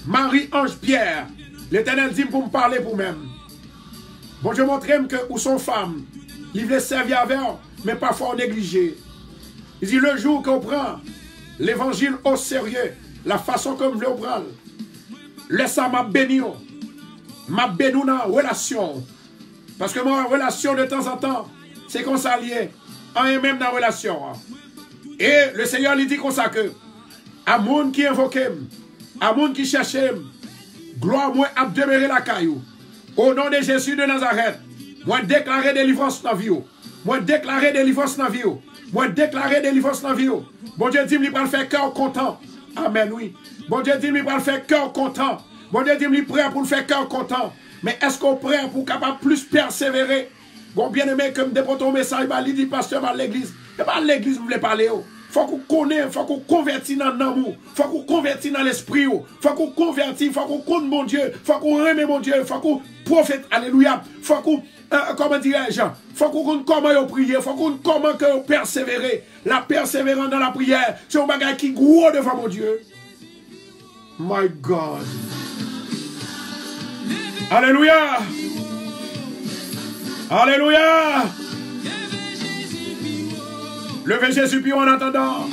Marie-Ange Pierre. L'Éternel dit pour me parler pour même. Bon, je montre que où sont femmes, ils veulent servir avec eux, mais parfois négligé. Il dit le jour qu'on prend l'évangile au sérieux, la façon comme je le prends, laisse m'a béni dans la relation. Parce que moi, en relation de temps en temps, c'est qu'on s'allie, en même dans la relation. Et le Seigneur lui dit comme ça que, à monde qui invoque, à monde qui cherche, gloire moi à demeurer la caillou. Au nom de Jésus de Nazareth, moi déclarer délivrance dans la vie. Moi déclarer délivrance dans la vie. Moi déclarer délivrance dans la vie. Bon Dieu dit, il va le faire cœur content. Amen, oui. Bon Dieu dit, il va le faire cœur content. Bon Dieu dit, il est prêt pour le faire cœur content. Mais est-ce qu'on est prêt pour capable plus persévérer? Bon, bien aimé, comme dépôt ton message, il dit, pasteur, à l'église. Et pas l'église, vous voulez parler. Faut qu'on connaisse, faut qu'on convertisse dans l'amour, faut qu'on convertisse dans l'esprit, faut qu'on convertisse, faut qu'on compte mon Dieu, faut qu'on remet mon Dieu, faut qu'on prophète, alléluia, faut qu'on, comment dirais-je, faut qu'on compte comment prier, faut qu'on comment que persévérer, la persévérance dans la prière, c'est un bagage qui est gros devant mon Dieu. My God. Alléluia. Alléluia. Levez Jésus puis en attendant.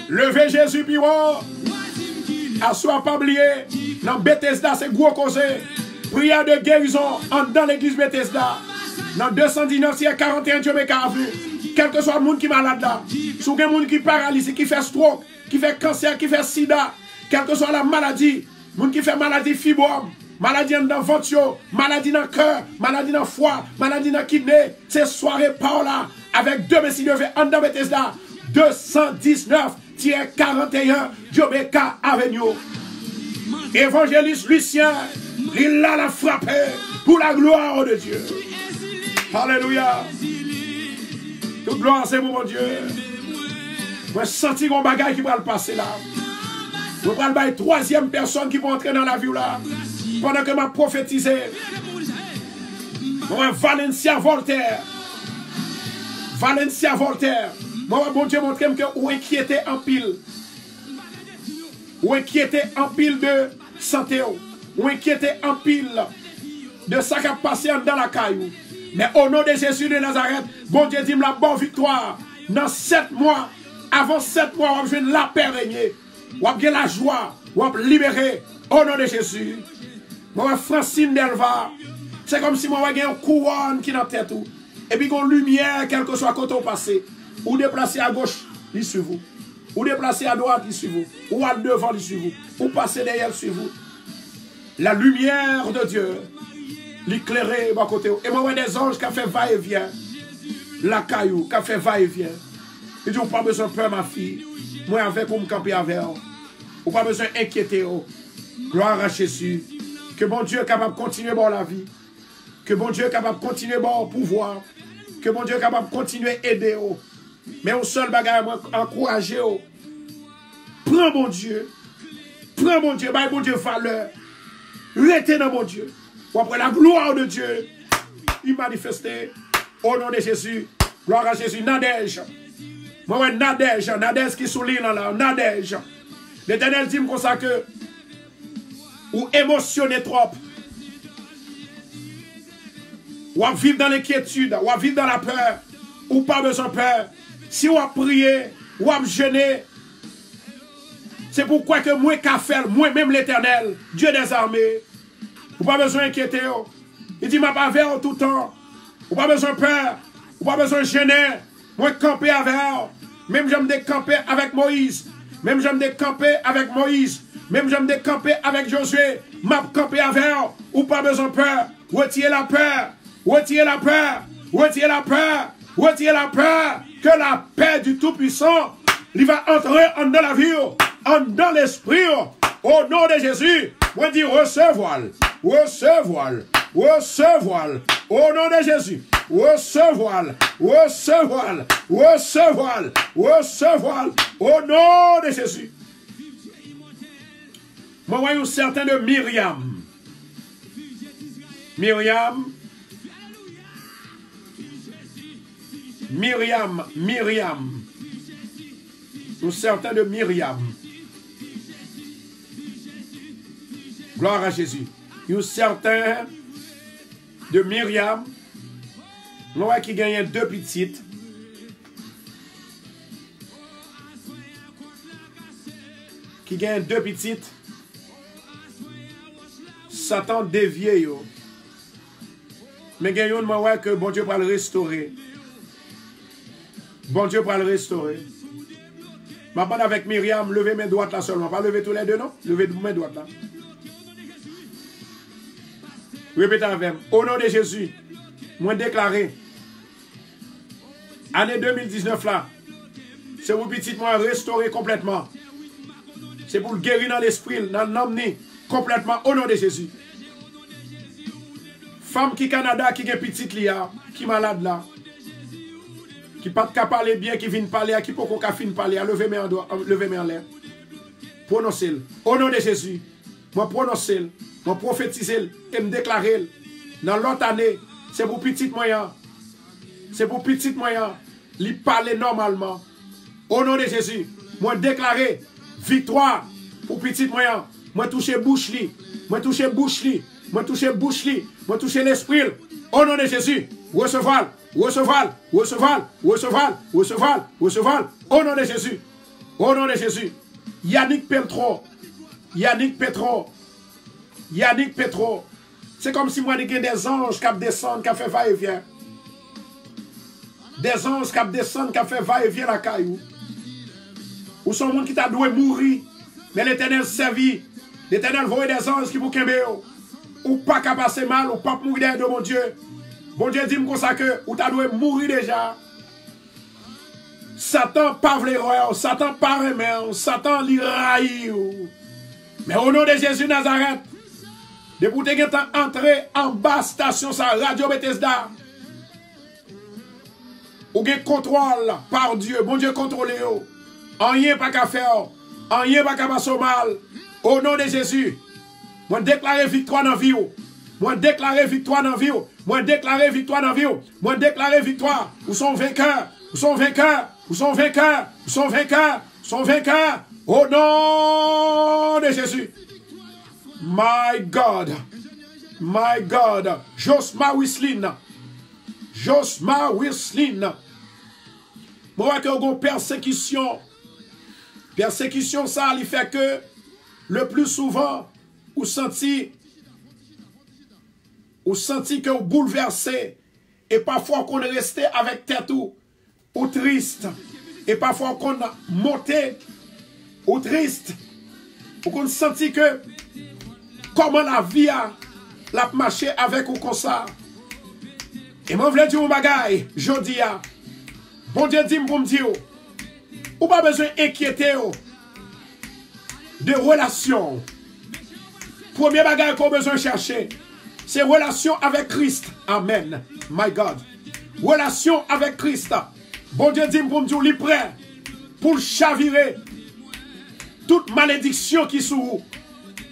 Levez Jésus puis assois pas oublier. Dans Bethesda, c'est gros causé. Prière de guérison dans l'église Bethesda. Dans 219, il y a 41 Dieu m'a vu. Quel que soit le monde qui est malade là. Si il y a un monde qui est paralysé, qui fait stroke, qui fait cancer, qui fait sida, quelle que soit la maladie, le monde qui fait maladie fibrome, maladie dans le ventre, maladie dans le cœur, maladie dans le foie, maladie dans le kidney. C'est soirée par là, avec 2 messieurs levés en dans Bethesda, 219-41 Jobeka Avenue. Évangéliste Lucien, il a la frappé pour la gloire de Dieu. Alléluia. Toute gloire, c'est mon Dieu. Moi, je sens qu'on bagaille qui va le passer là. Je vais prendre la troisième personne qui va entrer dans la vie là. Pendant que je prophétise. Moi, Valencia Voltaire. Valencia Voltaire. Moi, bon Dieu montre que vous inquiétez en pile. Vous inquiétez en pile de santé. Vous inquiétez en pile de ça qui a passé dans la caillou. Mais au nom de Jésus de Nazareth, bon Dieu dit la bonne victoire. Dans 7 mois, avant 7 mois, on va jouer la paix régner. On va la joie. On va libérer. Au nom de Jésus. Moi, Francine Delva. C'est comme si moi, j'ai une couronne qui est dans la tête. Et puis, une lumière, quel que soit côté au passé. Ou déplacer à gauche, il suit vous. Ou déplacer à droite, il suit vous. Ou à devant, il suit vous. Ou passer derrière, il suit vous. La lumière de Dieu, l'éclairer à côté. Et moi, des anges qui ont fait va-et-vient. La caillou, qui a fait va-et-vient. Il dit, on n'a pas besoin de peur, ma fille. Moi, avec vous, me camper avec vous. On n'a pas besoin d'inquiéter. Gloire à Jésus. Que bon Dieu est capable de continuer dans la vie. Que bon Dieu est capable de continuer dans le pouvoir. Que bon Dieu est capable de continuer à aider. Mais au seul bagage, encourager. Prends bon Dieu. Prends bon Dieu. Bah, bon Dieu valeur. Restez dans mon Dieu. Pour après la gloire de Dieu. Il manifesté. Au nom de Jésus. Gloire à Jésus. Nadège. Moi, Nadège. Nadège qui souligne là. Nadège. L'Éternel dit comme ça que. Ou émotionné trop. Ou à vivre dans l'inquiétude. Ou à vivre dans la peur. Ou pas besoin de peur. Si on a prié. Ou à jeûner. C'est pourquoi que moi, qu'a fait, moi-même l'Éternel, Dieu des armées, vous pas besoin d'inquiéter. Il dit, m'a pas vers tout le temps. Vous pas besoin de peur. Vous pas besoin de gêner. Moi, camper avec eux. Même j'aime décamper avec Moïse. Même j'aime décamper avec Moïse. Même j'aime décamper avec Josué. M'a camper avec eux. Ou pas besoin de peur. Retirez la peur. Retirez la peur. Retirez la peur. Retirez la peur. Que la paix du Tout-Puissant, il va entrer dans la vie. Dans l'esprit, au nom de Jésus, moi dis recevoir, recevoir, recevoir, au nom de Jésus, recevoir, recevoir, recevoir, recevoir, au nom de Jésus. Moi, voyons certain de Myriam. Myriam. Myriam, Myriam. Nous certains de Myriam. Gloire à Jésus. Nous certains de Myriam. Nous voyons qui gagnent 2 petites. Qui gagnent 2 petites. Satan dévié. Mais gagnons, moi, ouais, que bon Dieu va le restaurer. Bon Dieu va le restaurer. Je parle avec Myriam, levez mes droites là seulement. Pas lever tous les deux, non? Levez mes droites là. Répétez avec moi. Au nom de Jésus, moi déclaré, année 2019 là, c'est pour petit moi restaurer complètement. C'est pour le guérir dans l'esprit, dans l'emmener complètement au nom de Jésus. Femme qui Canada, qui est petite là, qui est malade là. Qui ne peut pas parler bien, qui vient parler, qui ne peut pas parler, lever mes en l'air. Prononcez-le. Au nom de Jésus, moi prononcer, moi prophétiser et me déclarer. Dans l'autre année, c'est pour petit moyen. C'est pour petit moyen. Lui parler normalement. Au nom de Jésus, moi déclarer victoire pour petit moyen. Moi toucher bouche li. Moi toucher bouche li. Moi toucher bouche li. Moi toucher l'esprit. Au nom de Jésus, recevoir. Receval, receval, receval, receval, receval, au nom de Jésus, au nom de Jésus. Yannick Petro, Yannick Petro, Yannick Petro. C'est comme si moi, j'ai des anges qui descendent, qui fait va-et-vient. Des anges qui descendent, qui fait va-et-vient la caillou. Ou son monde qui t'a doué mourir, mais l'Éternel servit. L'Éternel voit des anges qui vous kembe. Ou pas qu'à passer mal, ou pas mourir de mon Dieu. Bon Dieu dit comme ça que ou t'as dû mourir déjà. Satan pas vle Satan pas remet, Satan li raille. Mais au nom de Jésus Nazareth, depuis que tu es entré en bas station sa Radio Bethesda, ou gen contrôle par Dieu, bon Dieu contrôle yo. En rien pas qu'à faire, rien pas passer mal. Au nom de Jésus, moi déclarer victoire dans la vie. Moi déclarer victoire dans la vie. Moi déclarer victoire dans la vie. Moi déclarer victoire. Vous sont vainqueurs. Vous sont vainqueurs. Vous sont vainqueurs. Vous sont vainqueurs. Vous sont vainqueurs. Au nom de Jésus. My God. My God. Josma Wislin. Josma Wislin. Moi que vous persécution. Persécution ça, il fait que le plus souvent, vous sentez que vous bouleversez et parfois qu'on est resté avec tête ou triste et parfois qu'on a monté ou triste ou qu'on senti que comment la vie a marché avec ou comme ça. Et moi je voulais dire un bagaille, je dis bon Dieu dit pour me dire ou pas besoin d'inquiéter de relations. Premier bagage qu'on a besoin de chercher, c'est relation avec Christ. Amen. My God. Relation avec Christ. Bon Dieu dit pour me dire, il est prêt pour chavirer toute malédiction qui sous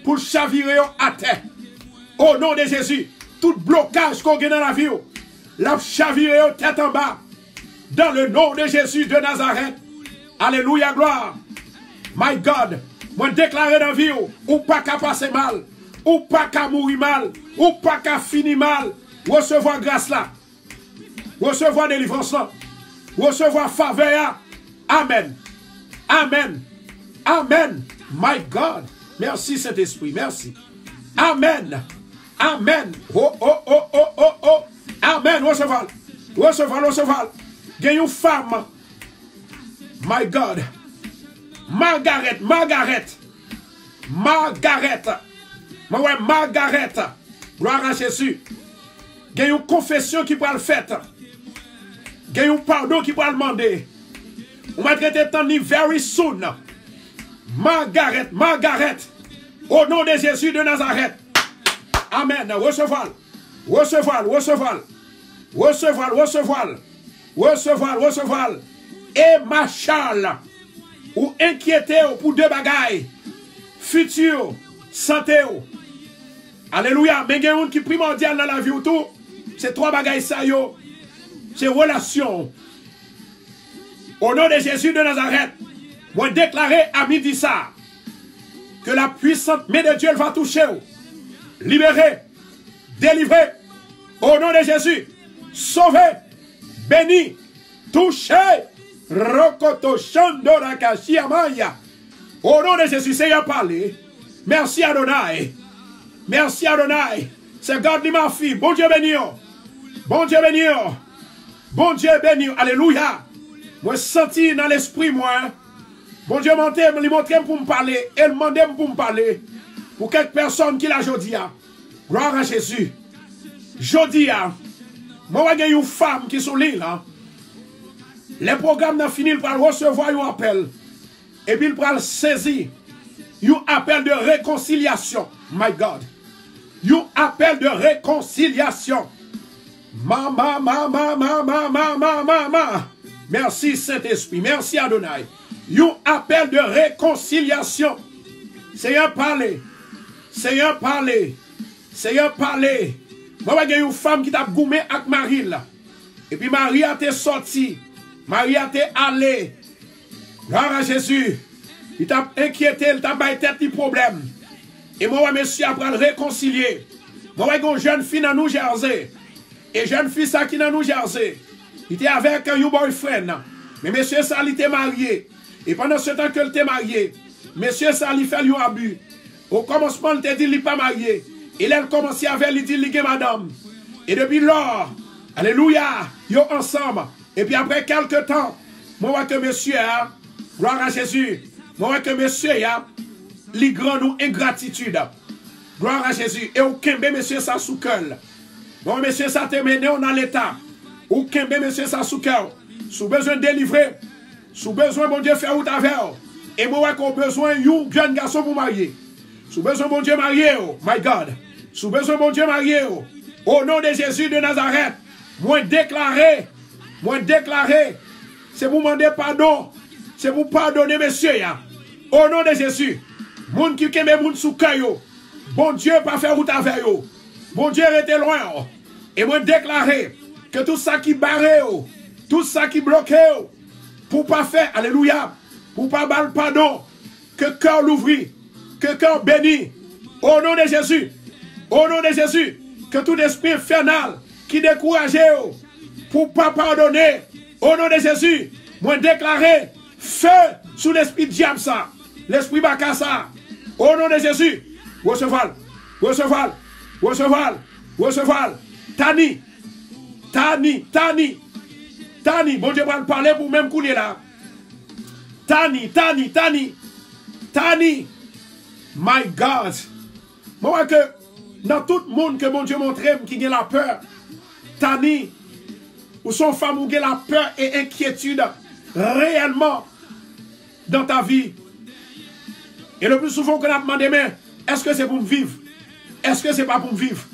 pour chavirer à terre. Au nom de Jésus, tout blocage qu'on a dans la vie, la chavirer tête en bas. Dans le nom de Jésus de Nazareth. Alléluia, gloire. My God. Moi déclarer dans la vie, ou pas qu'à passer mal, ou pas qu'à mourir mal, ou pas qu'à finir mal. Recevoir grâce là. Recevoir délivrance là. Recevoir faveur. Amen. Amen. Amen. My God. Merci Saint-Esprit. Merci. Amen. Amen. Oh, oh, oh, oh, oh, oh. Amen. Recevoir. Recevoir, recevoir. Gagne une femme. My God. Margaret. Margaret. Gloire à Jésus. Il y a une confession qui peut le faire. Il y a un pardon qui peut le demander. On va traiter ton livre very soon. Margaret. Au nom de Jésus de Nazareth. Amen. Recevoir. Et Machal. Ou inquiété pour deux bagailles. Futur, santé. Alléluia. Mais il y a un qui est primordial dans la vie ou tout. C'est trois bagailles ça yo. C'est relation. Au nom de Jésus de Nazareth, moi déclarer à midi ça que la puissante main de Dieu va toucher. Libérer, délivrer. Au nom de Jésus, sauver, béni, toucher. Rokoto Shandora Kashiamaya. Au nom de Jésus, Seigneur parlé. Merci Adonai. Merci Adonai. C'est God ma fille. Bon Dieu béni. Bon Dieu béni. Bon Dieu béni. Alléluia. Moi senti dans l'esprit moi. Bon Dieu il montre pour me parler. Elle demande pour me parler. Pour quelques personnes qui la jodia. Gloire à Jésus. Jodia. Moi j'ai une femme qui sont l'île. Les programmes n'ont fini par recevoir un appel. Et puis il va saisir un appel de réconciliation. My God. Un appel de réconciliation. Mama. Merci Saint-Esprit. Merci Adonai. Un appel de réconciliation. Seigneur parlez. Seigneur parlez. Seigneur parlez. Moi, j'ai une femme qui t'a goumé avec Marie là. Et puis Marie a été sortie. Marie a été allée. Gloire à Jésus. Il t'a inquiété, il t'a baillé tête du problème. Et moi, monsieur, après le réconcilier. Moi, j'ai une jeune fille dans New Jersey. Et jeune fille ça qui dans New Jersey. Il était avec un boyfriend. Mais monsieur, ça, il était marié. Et pendant ce temps qu'il était marié, monsieur, ça, il fait un abus. Au commencement, il te dit qu'il n'est pas marié. Et là, il commençait avec, il dit qu'il est madame. Et depuis lors, alléluia, ils sont ensemble. Et puis après quelques temps, moi, vois que monsieur, gloire à Jésus, moi, vois que monsieur, il grand nous ingratitude. Gloire à Jésus. Et au kembe, monsieur, ça sous cœur. Bon, monsieur, ça te mené dans l'état. Au kembe, monsieur, ça sous cœur. Sous besoin de délivrer. Sous besoin, mon Dieu, faire out avec. Et moi, vois qu'on besoin d'un jeune garçon pour marier. Sous besoin, mon Dieu, marier. My God. Sous besoin, mon Dieu, marier. Au nom de Jésus de Nazareth, moi déclarer, c'est pour demander pardon, c'est pour pardonner, monsieur. Au nom de Jésus, moun qui keme moun sou kayo, bon Dieu pas faire route avec yo. Bon Dieu était loin. Et moi déclarer que tout ça qui barre, tout ça qui bloque, pour pas faire, alléluia, pour pas mal pardon, que cœur l'ouvrit, que cœur béni, au nom de Jésus, au nom de Jésus, que tout esprit infernal qui décourage, pour pas pardonner, au nom de Jésus, moi déclarer feu sous l'esprit diable ça, l'esprit bacassa, au nom de Jésus, recevoir, recevoir, recevoir, recevoir, Tani, Tani, Tani, Tani, bon Dieu va parler pour même couler là. Tani, Tani, Tani, Tani, my God. Moi que dans tout le monde que mon Dieu montre qui a la peur, Tani, ou son femme ou a la peur et inquiétude réellement dans ta vie. Et le plus souvent qu'on a demandé, mais est-ce que c'est pour me vivre? Est-ce que c'est pas pour me vivre?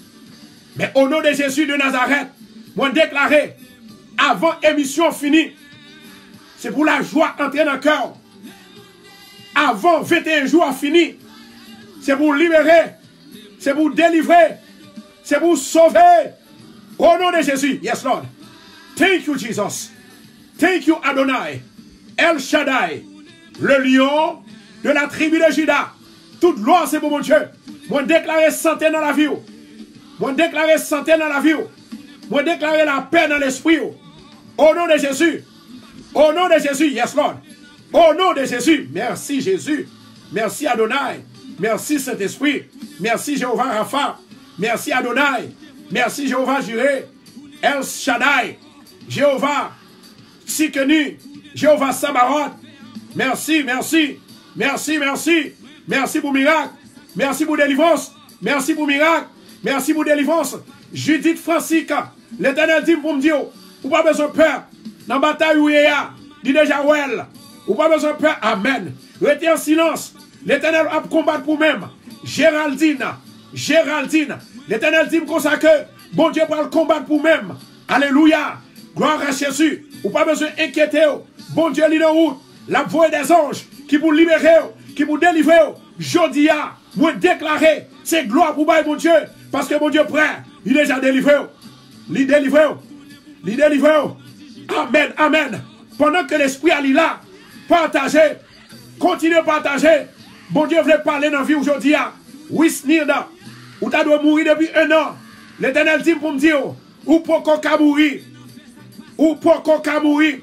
Mais au nom de Jésus de Nazareth, moi déclaré, avant émission finie, c'est pour la joie entrer dans le cœur. Avant 21 jours fini, c'est pour libérer, c'est pour délivrer, c'est pour sauver. Au nom de Jésus, yes Lord. Thank you Jesus. Thank you Adonai. El Shaddai, le lion de la tribu de Juda. Toute gloire c'est pour mon Dieu. Moi déclarer santé dans la vie. Moi déclarer santé dans la vie. Moi déclarer la paix dans l'esprit. Au nom de Jésus. Au nom de Jésus. Yes, Lord. Au nom de Jésus. Merci, Jésus. Merci, Adonai. Merci, Saint-Esprit. Merci, Jéhovah Rapha. Merci, Adonai. Merci, Jéhovah Jireh. El Shaddai. Jéhovah Tsikenu. Jéhovah Sabaoth. Merci, merci. Merci, merci. Merci pour miracle. Merci pour délivrance. Merci pour miracle. Merci pour délivrance. Judith Francisque. L'Éternel dit pour me dire, ou pas besoin de peur. Dans la bataille où il y a, dit déjà well. Ou pas besoin de peur. Amen. Restez en silence. L'Éternel va combattre pour même. Géraldine. Géraldine. L'Éternel dit comme ça que bon Dieu va le combattre pour même. Alléluia. Gloire à Jésus. Ou pas besoin d'inquiéter. Bon Dieu lit en route. La voix des anges qui vous libérer, qui vous délivrer. Jodia, moi déclarer, c'est gloire pour mon Dieu. Parce que mon Dieu prêt, il est déjà délivré. Il délivre. Il délivre. Amen, amen. Pendant que l'esprit est là, partagez, continuez à partager. Bon Dieu voulait parler dans la vie aujourd'hui. Oui, Snirda, ou tu dois mourir depuis 1 an. L'Éternel dit pour me dire, ou pourquoi qu'on mourir. Ou pourquoi qu'on mourir.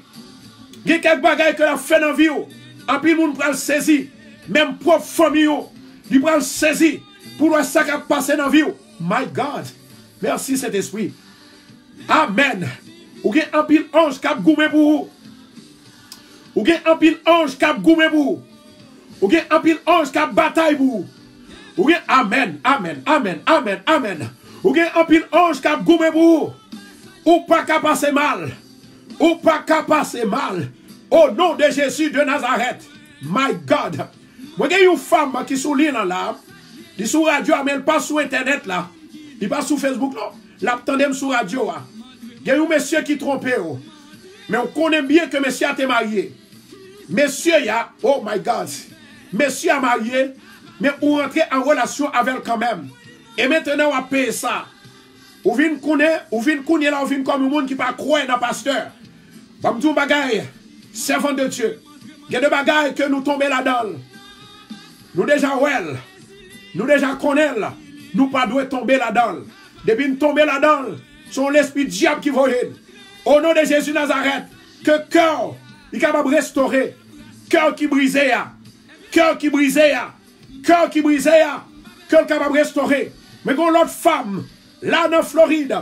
Il y a quelques bagages que la fait dans la vie. En plus, nous prenons saisir. Même propre famille, nous prenons saisir. Pour voir ça qui a passé dans la vie. My God. Merci cet esprit. Amen. Ou gen un pile ange qui a goumé pour vous. Ou gen un pile ange qui a goumé pour vous. Ou gen un pile ange qui a bataille pour vous. Ou gen amen, amen, amen, amen, amen. Ou gen un pile ange qui a goumé pour vous. Ou pas qu'à passer mal. Ou pas qu'à passer mal. Au nom de Jésus de Nazareth. My God. Moi j'ai une femme qui sous l'île là. Elle sur radio, mais elle pas sur internet là. Il pas sur Facebook là. L'attendem sur radio. Il y a un monsieur qui trompe. Mais on connaît bien que monsieur a été marié. Monsieur, oh my God. Monsieur a marié, mais on rentre en relation avec elle quand même. Et maintenant, on va payer ça. Ou vient connaître, ou vient connaître là, ou vient comme un monde qui ne croit pas dans le pasteur. Comme tout bagaille, servant de Dieu. Il y a des bagailles que nous tombons là-dedans. Nous déjà well. Nous déjà connaissons. Nous pas doit tomber là-dedans. Depuis nous tomber là-dedans, c'est l'esprit diable qui vole. Au nom de Jésus Nazareth, que cœur est capable de restaurer. Cœur qui brisé, cœur qui brisé, cœur qui brisé, cœur capable de restaurer. Mais quand l'autre femme, là dans Floride,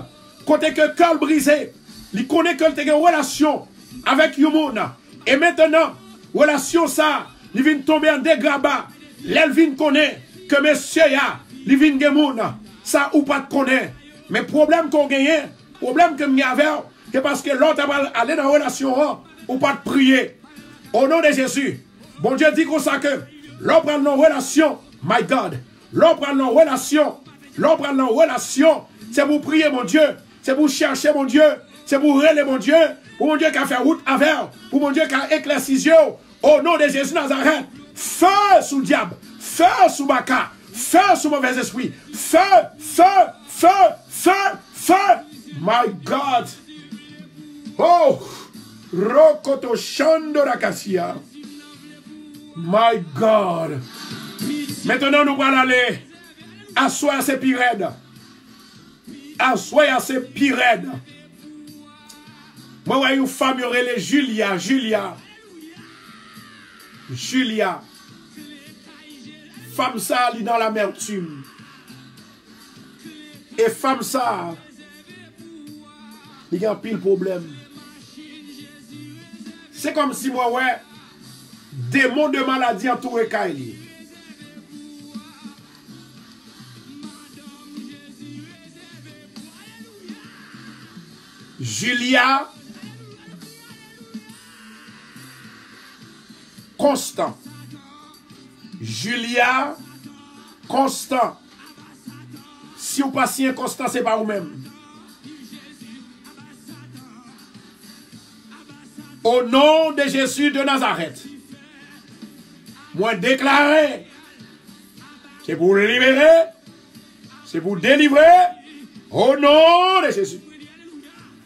côté que cœur brisé, il connaît que tu as une relation avec Yumoun. Et maintenant, relation ça, il vient tomber en dégrabat. L'Elvin connaît que monsieur ya, il vient gemoun. Ça ou pas de connaît. Mais problème qu'on gagne, problème que m'y avait, c'est parce que l'autre va aller dans la relation ou pas de prier. Au nom de Jésus, bon Dieu dit comme ça que l'on prend nos relations, my God, l'on prend nos relations, c'est pour prier mon Dieu, c'est pour chercher mon Dieu, c'est pour relayer mon Dieu, pour mon Dieu qui a fait route avec, pour mon Dieu qui a éclairci ses yeux. Au nom de Jésus Nazareth, Feu sous diable. Feu sous baka. Feu sous mauvais esprit. Feu, feu, feu, feu, feu. My God. Oh. Rokoto Shando Rakasia. My God. Maintenant, nous allons aller asseoir ces pyrèdes. Asseoir ces pyrèdes. Moi, je une femme, il y aurait les Julia. Femme ça, elle est dans l'amertume. Et femme ça, il y a un pile problème. C'est comme si moi, ouais, démon de maladie entouré Kaili. Julia, constant. Julia, constant. Si vous passez inconstant, c'est pas vous-même. Au nom de Jésus de Nazareth, moi déclarer, c'est pour libérer, c'est pour délivrer, au nom de Jésus.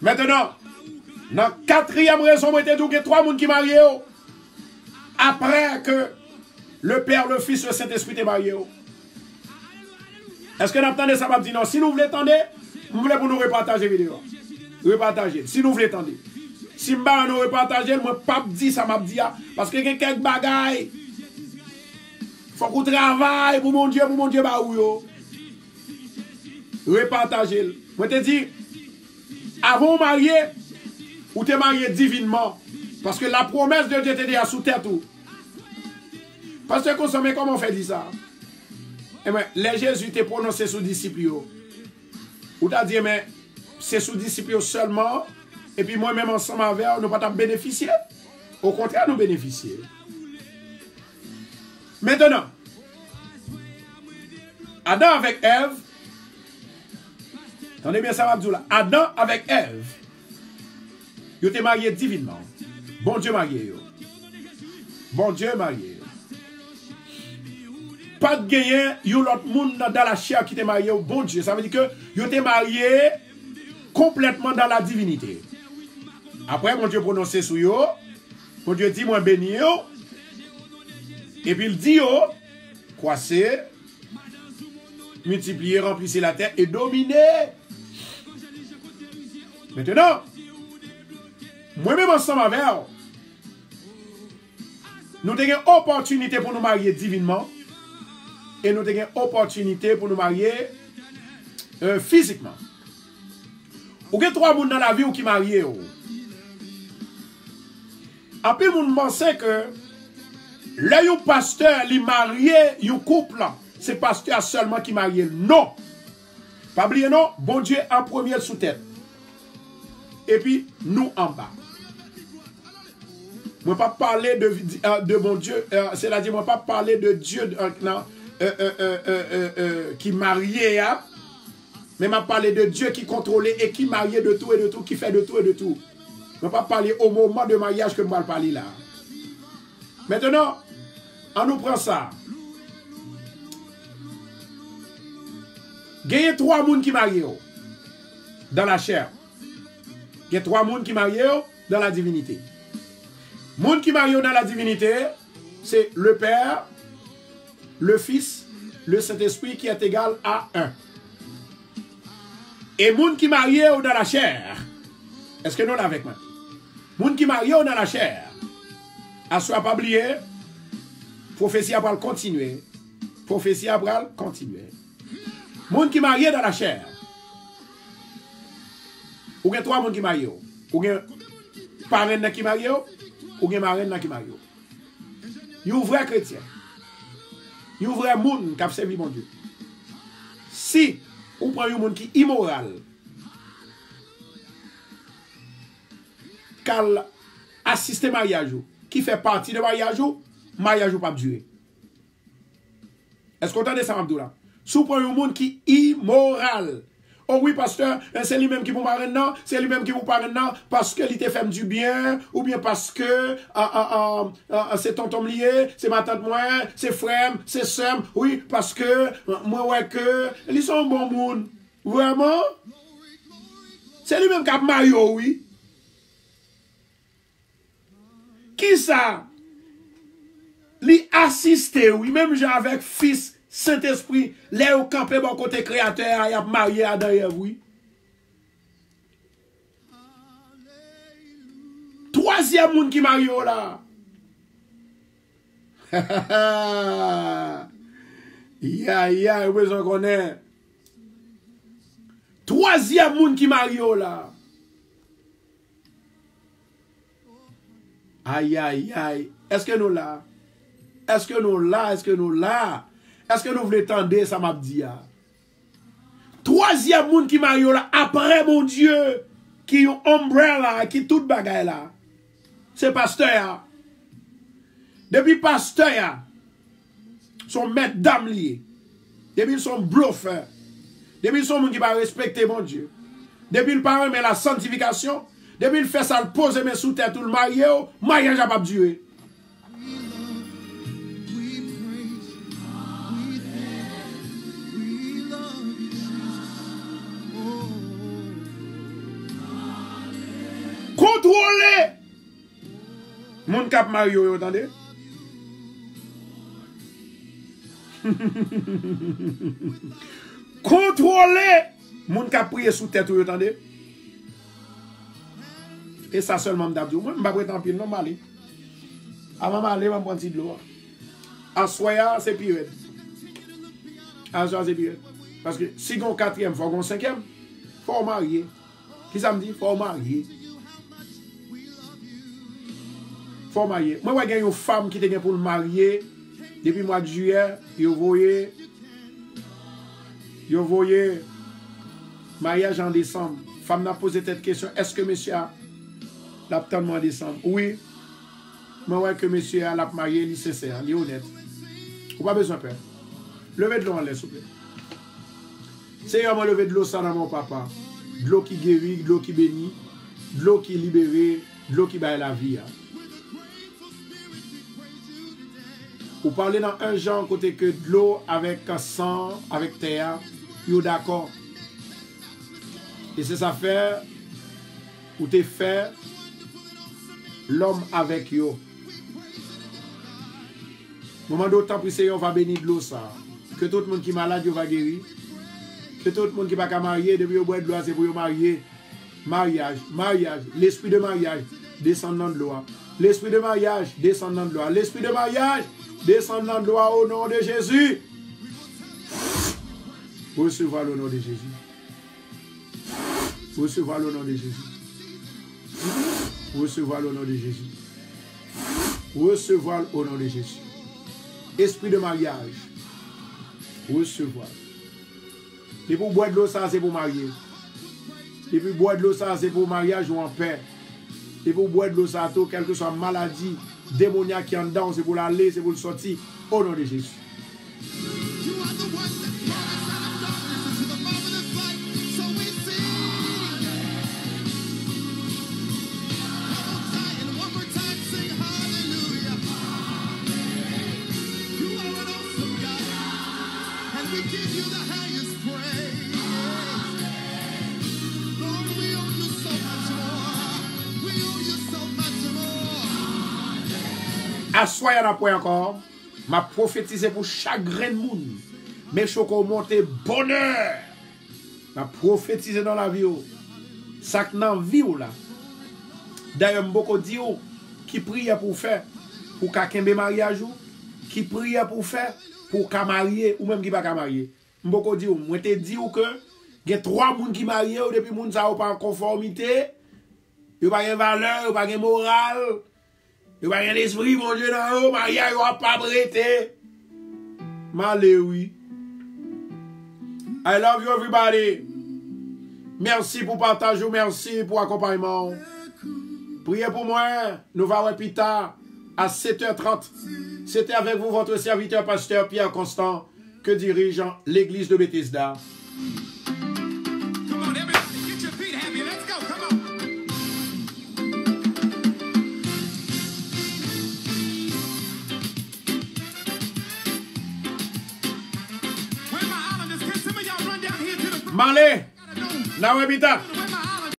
Maintenant, dans la quatrième raison, moi j'ai dit qu'il y a 3 personnes qui sont mariés après que le Père, le Fils, le Saint-Esprit est marié. Est-ce que nous entendez ça? Je dis non. Si nous voulons entendre, nous voulons pour nous repartager la vidéo. Repartager. Si nous voulons entendre. Si nous voulons nous repartager, moi pas dire ça m'a dit parce que quelques bagailles. Faut qu'on travaille pour mon Dieu bah ou repartager. Moi te dis avant marié ou t'es marié divinement parce que la promesse de Dieu te dit à sous terre tout. Parce que consommer comment on fait dit ça? Eh bien, les Jésus t'es prononcé sous disciples. Ou t'as dit mais c'est sous disciples seulement. Et puis moi-même ensemble avec nous pas bénéficier. Au contraire, nous bénéficier. Maintenant, Adam avec Ève, attendez bien ça, Abdoula. Adam avec Ève, ils étaient mariés divinement. Bon Dieu marié. Bon Dieu marié. Pas de gagné, yon l'autre monde dans la chair qui était marié au bon Dieu. Ça veut dire que ils étaient mariés complètement dans la divinité. Après, mon Dieu prononcé sur yo, mon Dieu dit, moi béni yo, et puis il dit yo, croissez, multipliez, remplissez la terre et dominez. Maintenant, moi-même ensemble avec nous avons une opportunité pour nous marier divinement et nous avons une opportunité pour nous marier physiquement. Ou que 3 personnes dans la vie qui marient. En plus, vous pensez que le pasteur, il marié, un couple, c'est pasteur seulement qui marie. Non. Pas oublier, non. Bon Dieu en premier sous tête. Et puis, nous en bas. Je ne vais pas parler de mon Dieu, c'est-à-dire, je ne vais pas parler de Dieu qui marié, mais je vais parler de Dieu qui contrôlait et qui mariait de tout et de tout, qui fait de tout et de tout. Je ne vais pas parler au moment de mariage que je vais parler là. Maintenant, on nous prend ça. Il y a 3 personnes qui marient dans la chair. Il y a 3 personnes qui marient dans la divinité. Les gens qui marient dans la divinité, c'est le Père, le Fils, le Saint-Esprit qui est égal à 1. Et les gens qui marient dans la chair, est-ce que nous l'avons avec moi? Les gens qui marient dans la chair, à soi pas oublier, prophétie après continuer. Prophétie après continuer. Les gens qui marient dans la chair, ou bien 3 personnes qui marient, ou bien parents qui marient, ou bien marraine qui marient. Ils sont vrais chrétiens. Ils sont vrais monde qui a servi mon Dieu. Si on prend un monde qui est immoral, qui assiste au mariage, qui fait partie de mariage ou pas durer. Est-ce qu'on entend ça, Abdoula? Si on prend un monde qui est immoral, Oh oui, pasteur, c'est lui-même qui vous marre non, c'est lui-même qui vous parle non, parce que il te fait du bien, ou bien parce que c'est tonton lié, c'est ma tante moi, c'est frère, c'est sœur, oui, parce que moi ouais que ils sont bon monde. Vraiment? C'est lui-même qui a Mario, oui. Qui ça? Li assisté, oui, même j'ai avec fils Saint-Esprit, les au campé bon côté créateur, il a marié à derrière, oui. Troisième monde qui marie là. Ya, besoin qu'on est. Troisième monde qui marie là. Aïe. Est-ce que nous là? Est-ce que nous là? Est-ce que nous là? Est-ce que nous voulons tendre ça m'a dit? Troisième monde qui marie là, après mon Dieu, qui ont umbrella, qui tout bagaille là. C'est pasteur. Depuis pasteur, son maître d'âme lié. Depuis son bluffeur. Depuis son monde qui va respecter mon Dieu. Depuis le parent mais la sanctification. Depuis le fait ça, le pose mes sous tête tout le mariage n'a pas duré. Contrôler mon cap Mario, vous entendez? Contrôler mon cap prier sous tête, vous entendez? Et ça seulement m'dabdou. Moi, m'pa prétendre pile non m'aller. Avant m'aller, m'prendre petit de l'eau. À soya, c'est pire. À soya, c'est pire. Parce que si on quatrième, faut qu'on cinquième, faut marier. Qui ça me dit? Faut marier. Faut marier. Moi, j'ai une femme qui était pour le marier depuis le mois de juillet. Vous voyez, mariage en décembre. Femme n'a posé cette question. Est-ce que monsieur a l'abtendement en décembre? Oui. Moi, ouais, que monsieur a la marié, il est sincère, il est honnête. Vous n'avez pas besoin de peur. Levez de l'eau en l'air, s'il vous plaît. Seigneur, moi, levez de l'eau ça dans mon papa. De l'eau qui guérit, de l'eau qui bénit, de l'eau qui libère, de l'eau qui bat la vie. Vous parlez dans un genre côté que de l'eau avec sang, avec terre, vous d'accord. Et c'est ça faire, ou t'es fait l'homme avec yo. Moment d'autant que Seigneur va bénir de l'eau ça. Que tout le monde qui est malade va guérir. Que tout le monde qui n'est pas marié, depuis au bois de l'eau, c'est pour marier. Mariage. L'esprit de mariage descendant de l'eau. L'esprit de mariage descendant de l'eau. L'esprit de mariage descendant de l'eau au nom de Jésus. Recevoir le nom de Jésus. Recevoir le nom de Jésus. Recevoir le nom de Jésus. Recevoir au nom de Jésus. Esprit de mariage. Recevoir. Et pour boire de l'eau, ça c'est pour marier. Et puis boire de l'eau, ça c'est pour mariage ou en paix. Et pour boire de l'eau, ça tout, quelle que soit maladie, démoniaque qui en dedans, c'est pour l'aller, c'est pour le sortir. Au nom de Jésus. Assoyez la point encore. M'a prophétisé pour chaque grain de monde. Mais choco monter bonheur. M'a prophétisé dans la vie. Ça que dans la vie là. D'ailleurs, beaucoup dit qui prie pour faire pour qu'un mariage ou qui prie pour faire pour qu'un marié ou même qui pas marier. Beaucoup dit moi te dit que il y a 3 personnes qui marient depuis moun ça pas en conformité. Yo pas de valeur, yo pas de morale. Yo pas de esprit mon Dieu dans haut, mariage yo pas prêté. Malé oui. I love you everybody. Merci pour partage, merci pour accompagnement. Priez pour moi. Nous va plus tard à 7h30. C'était avec vous votre serviteur pasteur Pierre Constant que dirige l'église de Bethesda. Marley, Nawebita.